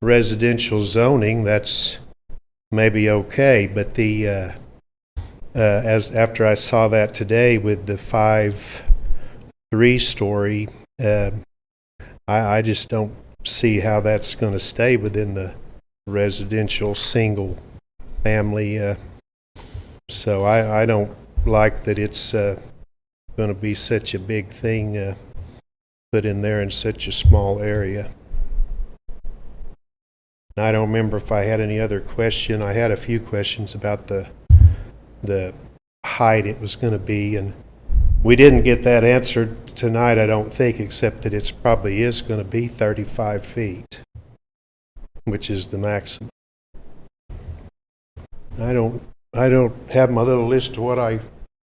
residential zoning. That's maybe okay, but as after I saw that today with the 5 3-story, I just don't see how that's going to stay within the residential single family. So I don't like that it's going to be such a big thing put in there in such a small area. And I don't remember if I had any other question. I had a few questions about the height it was going to be, and we didn't get that answered tonight, I don't think, except that it probably is going to be 35 feet, which is the maximum. I don't have my little list of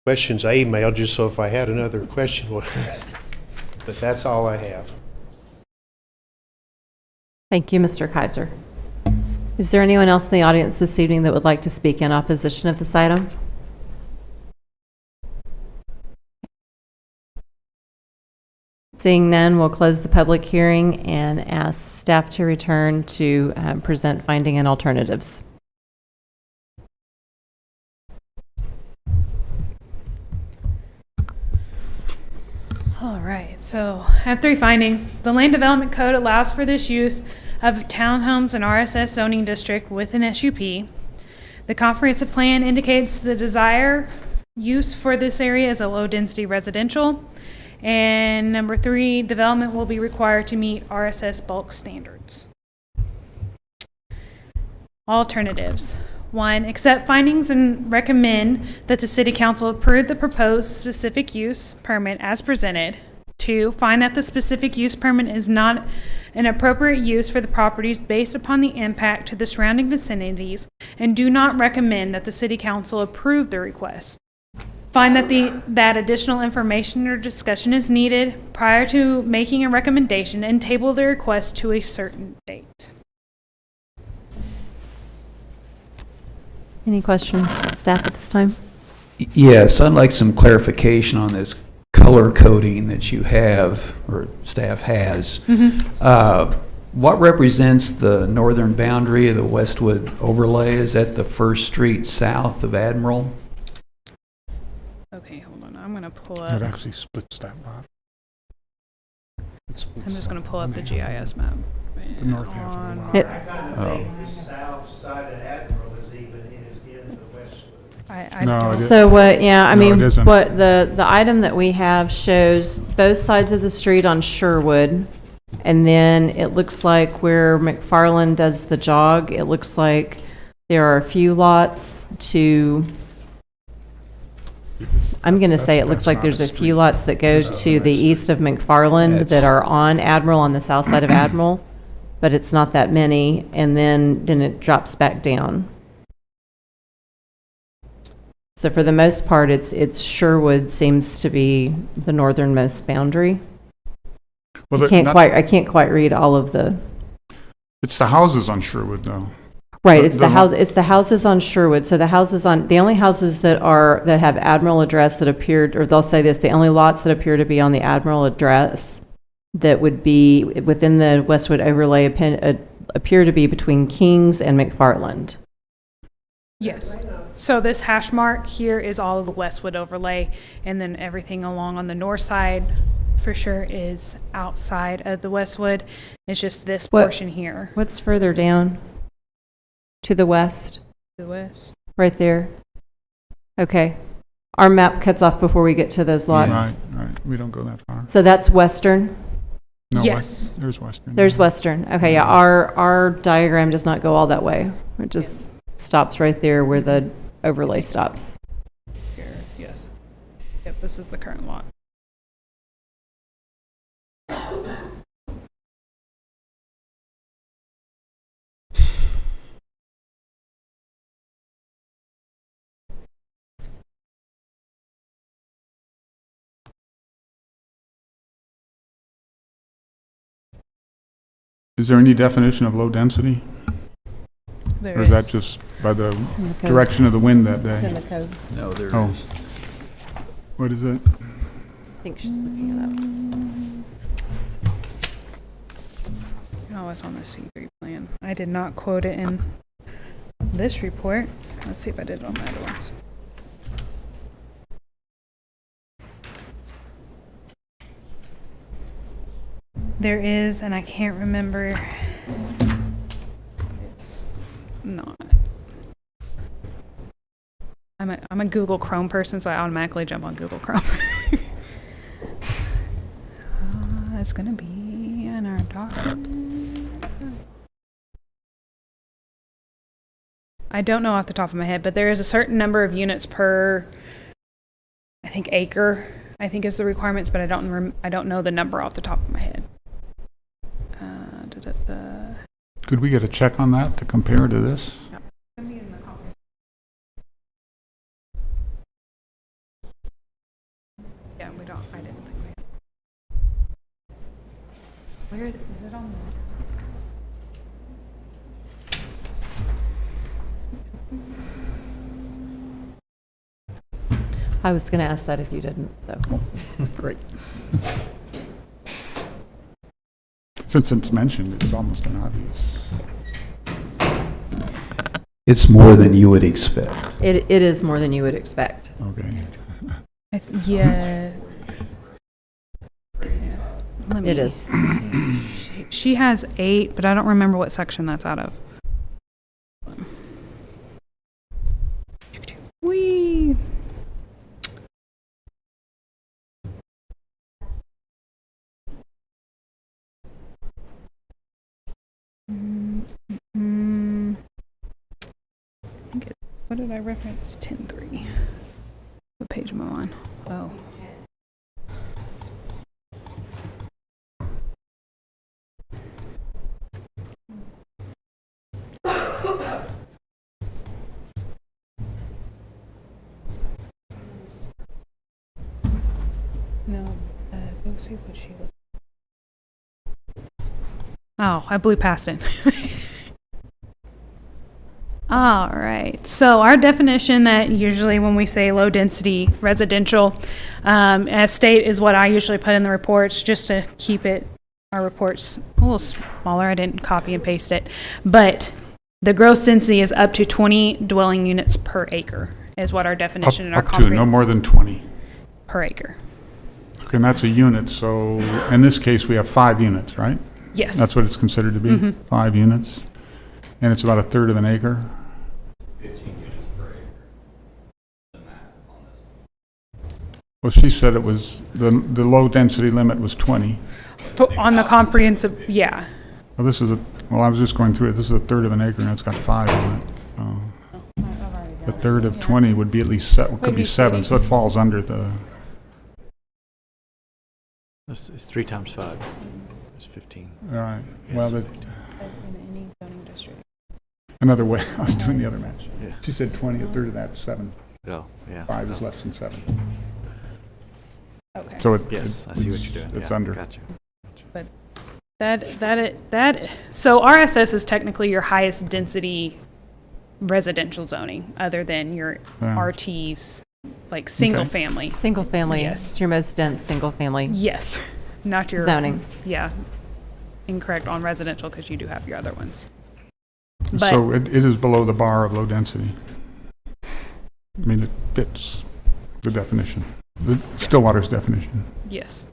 questions I emailed you, so if I had another question, but that's all I have. Thank you, Mr. Kaiser. Is there anyone else in the audience this evening that would like to speak in opposition of this item? Seeing none, we'll close the public hearing and ask staff to return to present finding and alternatives. All right, so I have 3 findings. The Land Development Code allows for this use of townhomes and RSS zoning district with an SUP. The comprehensive plan indicates the desired use for this area is a low-density residential. And number 3, development will be required to meet RSS bulk standards. Alternatives. 1, accept findings and recommend that the City Council approve the proposed specific use permit as presented. 2, find that the specific use permit is not an appropriate use for the properties based upon the impact to the surrounding vicinities and do not recommend that the City Council approve the request. Find that additional information or discussion is needed prior to making a recommendation and table the request to a certain date. Any questions, staff, at this time? Yes, I'd like some clarification on this color coding that you have, or staff has. What represents the northern boundary of the Westwood overlay? Is that the 1st Street south of Admiral? Okay, hold on. I'm going to pull It up. actually splits that lot. I'm just going to pull up the GIS map. The north half of the lot. It- I kind of think the south side of Admiral is even in the Westwood. I No, don't- it is- So what, yeah, I No, it mean, isn't. what the item that we have shows both sides of the street on Sherwood, and then it looks like where McFarland does the jog, it looks like there are a few lots to, I'm going to say it looks like there's a few lots that go to the east of McFarland that are on Admiral, on the south side of Admiral. but it's not that many, and then it drops back down. So for the most part, it's Sherwood seems to be the northernmost boundary. Well, I can't quite read all of the. It's the houses on Sherwood, though. Right, The- it's the the lo- house, it's the houses on Sherwood, so the only houses that have Admiral address that appeared, or they'll say this, the only lots that appear to be on the Admiral address that would be within the Westwood overlay appear to be between Kings and McFarland. Yes. So this hash mark here is all of the Westwood overlay, and then everything along on the north side for sure is outside of the Westwood. It's just this What- portion here. What's further down? To the west, The west. right there? Okay. Our map cuts off before we get to those lots. Right. We don't go that far. So that's western? No, Yes. There's Western. There's western. Okay, yeah, our diagram does not go all that way. It just stops right there where the overlay stops. Here, yes. Yep, this is the current lot. Is there any definition of low density? There Or is that is. just by the It's in the code. direction of the wind that It's in day? the code. No, there Oh. is. What is it? I think she's looking it up. Oh, it's on the C3 plan. I did not quote it in this report. Let's see if I did it on my other ones. There is, and I can't remember. It's not. I'm a Google Chrome person, so I automatically jump on Google Chrome. It's gonna be in our document. I don't know off the top of my head, but there is a certain number of units per, I think, acre. I think is the requirements, but I don't know the number off the top of my head. Could we get a check on that to compare to this? Yeah, we don't. I didn't think we had. Where is it on I was going to ask that if you didn't, so. Great. Since it's mentioned, it's almost an obvious. It's more than you would expect. It is more than you would expect. Okay. yeah. Let me- It is. She has 8, but I don't remember what section that's out of. Whee! What did I reference? 10.3. What page am I on? Oh. No, go see what she looked. Oh, I blew past it. All right. So our definition that usually when we say low density residential, as state is what I usually put in the reports just to keep our reports a little smaller. I didn't copy and paste it, but the gross density is up to 20 dwelling units per acre is what our definition in our Up to, no comprehensive more than 20. per acre. Okay, and that's a unit, so in this case, we have 5 units, right? Yes. That's what it's considered to be, Mhm. 5 units? And it's about a third of an acre? 15 units per acre. The map on this one. Well, she said it was, the low density limit was 20. On the comprehensive, yeah. Well, I was just going through it, this is a third of an acre and it's got 5 on it. Oh. A third of 20 would be at least, could be 7, so it falls under the, It's 3 times 5. It's 15. all right. Well, in any zoning district. Another way, I was doing the other match. Yeah. She said 20, a third of that, 7. Oh, yeah. 5 is less than 7. Okay. So Yes, I see what you're doing. It's Yeah, under. Gotcha. So RSS is technically your highest density residential zoning, other than your Yeah. RTs, like single Okay. family. Single family, Yes. it's your most dense single family Yes, not your zoning. Yeah, incorrect on residential because you do have your other ones. But So it is below the bar of low density. I mean, it fits the definition, the Stillwater's definition. yes.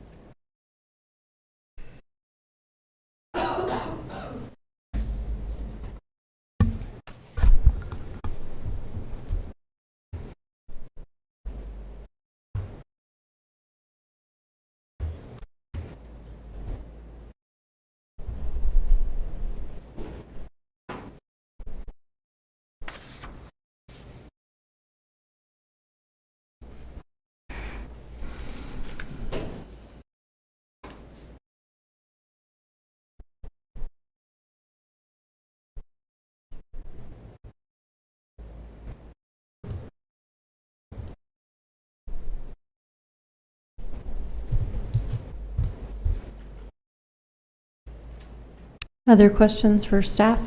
Other questions for staff?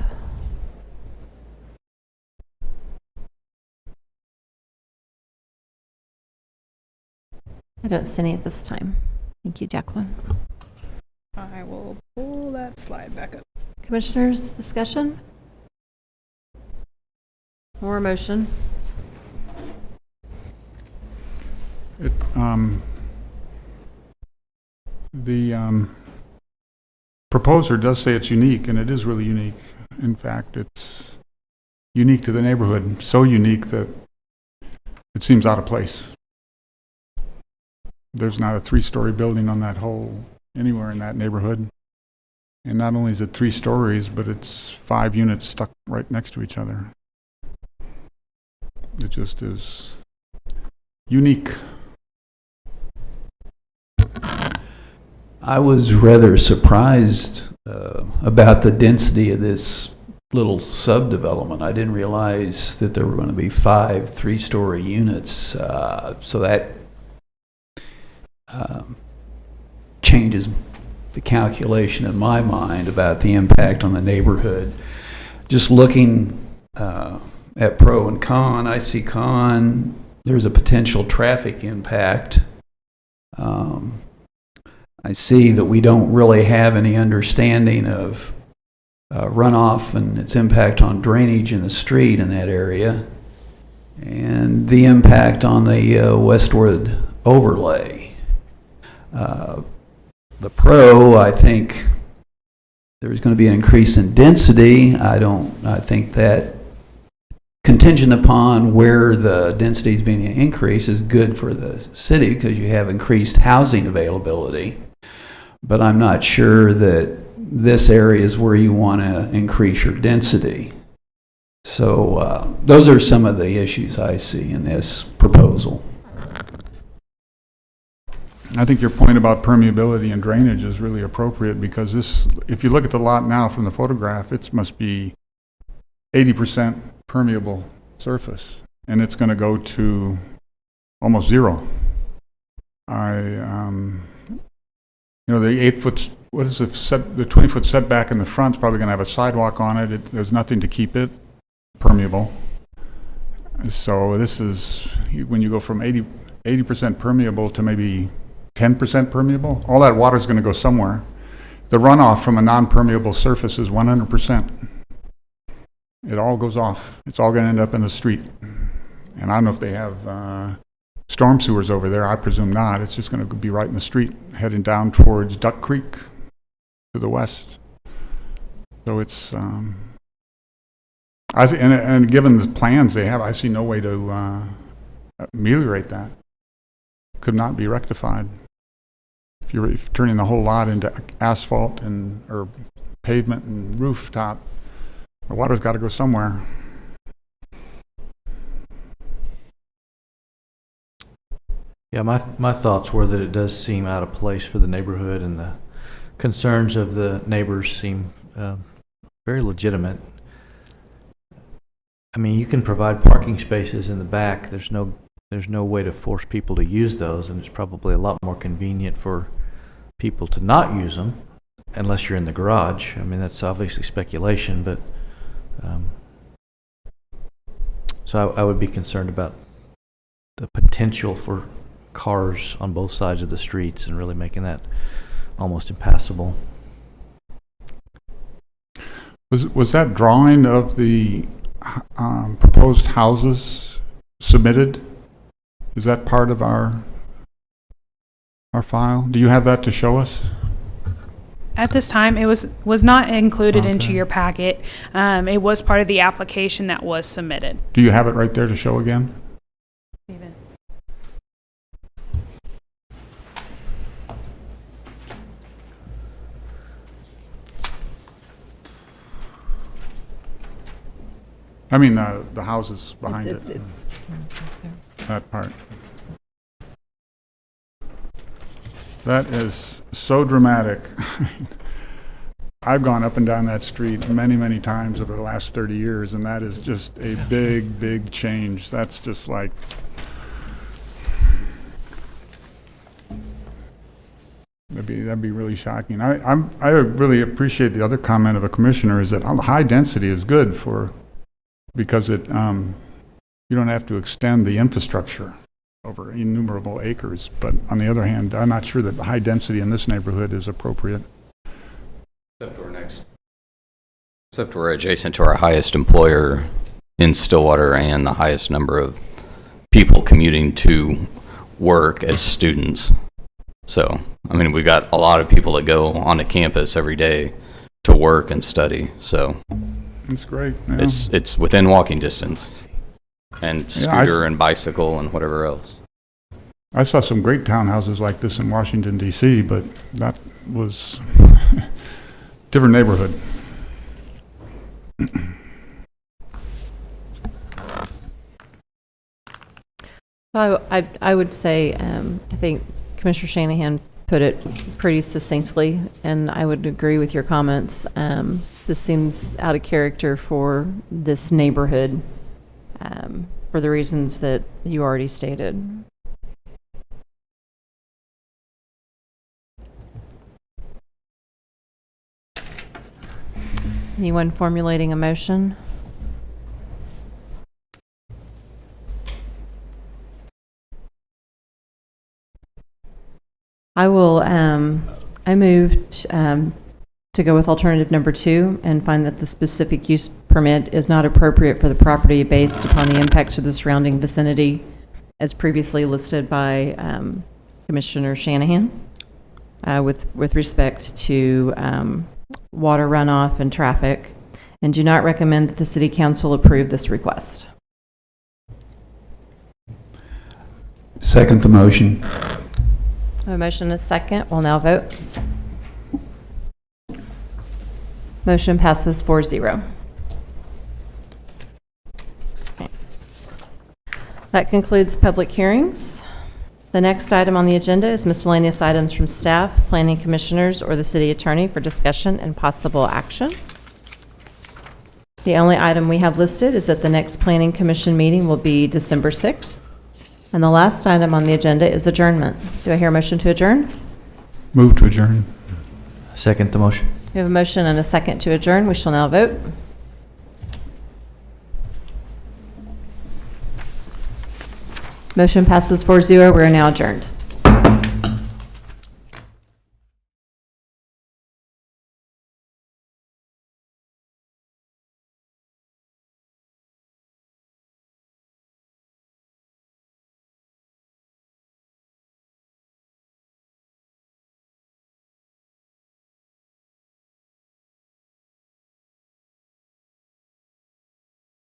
I don't see any at this time. Thank you, Jacqueline. I will pull that slide back up. Commissioners, discussion? Or a motion? The proposer does say it's unique, and it is really unique. In fact, it's unique to the neighborhood, so unique that it seems out of place. There's not a 3-story building on that whole, anywhere in that neighborhood. And not only is it 3 stories, but it's 5 units stuck right next to each other. It just is unique. I was rather surprised about the density of this little subdevelopment. I didn't realize that there were going to be 5 3-story units, so that changes the calculation in my mind about the impact on the neighborhood. Just looking at pro and con, I see con, there's a potential traffic impact. I see that we don't really have any understanding of runoff and its impact on drainage in the street in that area, and the impact on the westward overlay. The pro, I think there's going to be an increase in density. I think that contingent upon where the density is being increased is good for the city because you have increased housing availability. But I'm not sure that this area is where you want to increase your density. So those are some of the issues I see in this proposal. I think your point about permeability and drainage is really appropriate because this, if you look at the lot now from the photograph, it must be 80% permeable surface, and it's going to go to almost 0. The 8-foot, what is it, the 20-foot setback in the front's probably going to have a sidewalk on it. There's nothing to keep it permeable. So this is, when you go from 80% permeable to maybe 10% permeable, all that water is going to go somewhere. The runoff from a non-permeable surface is 100%. It all goes off. It's all going to end up in the street. And I don't know if they have storm sewers over there. I presume not. It's just going to be right in the street, heading down towards Duck Creek to the west. So it's, and given the plans they have, I see no way to ameliorate that. Could not be rectified. If you're turning the whole lot into asphalt and or pavement and rooftop, the water's got to go somewhere. Yeah, my thoughts were that it does seem out of place for the neighborhood, and the concerns of the neighbors seem very legitimate. I mean, you can provide parking spaces in the back. There's no way to force people to use those, and it's probably a lot more convenient for people to not use them unless you're in the garage. I mean, that's obviously speculation, but so I would be concerned about the potential for cars on both sides of the streets and really making that almost impassable. Was that drawing of the proposed houses submitted? Is that part of our file? Do you have that to show us? At this time, it was not included into Okay. your packet. It was part of the application that was submitted. Do you have it right there to show again? Steven. I mean, the houses behind It's, it, it's, that part. That is so dramatic. I've gone up and down that street many, many times over the last 30 years, and that is just a big, big change. That's just like, that'd be really shocking. I really appreciate the other comment of a commissioner is that high density is good because it you don't have to extend the infrastructure over innumerable acres. But on the other hand, I'm not sure that high density in this neighborhood is appropriate. Except we're adjacent to our highest employer in Stillwater and the highest number of people commuting to work as students. So, I mean, we got a lot of people that go onto campus every day to work and study. So That's great. Yeah. it's within walking distance, and scooter and bicycle and whatever else. I saw some great townhouses like this in Washington, D.C., but that was different neighborhood. I would say, I think Commissioner Shanahan put it pretty succinctly, and I would agree with your comments. This seems out of character for this neighborhood, for the reasons that you already stated. Anyone formulating a motion? I will, I moved to go with alternative number 2 and find that the specific use permit is not appropriate for the property based upon the impacts to the surrounding vicinity as previously listed by Commissioner Shanahan with respect to water runoff and traffic, and do not recommend that the City Council approve this request. Second the motion. A motion and a second. We'll now vote. Motion passes 4-0. Okay. That concludes public hearings. The next item on the agenda is miscellaneous items from staff, planning commissioners, or the city attorney for discussion and possible action. The only item we have listed is that the next planning commission meeting will be December 6th. And the last item on the agenda is adjournment. Do I hear a motion to adjourn? Move to adjourn. Second the motion. We have a motion and a second to adjourn. We shall now vote. Motion passes 4-0. We are now adjourned.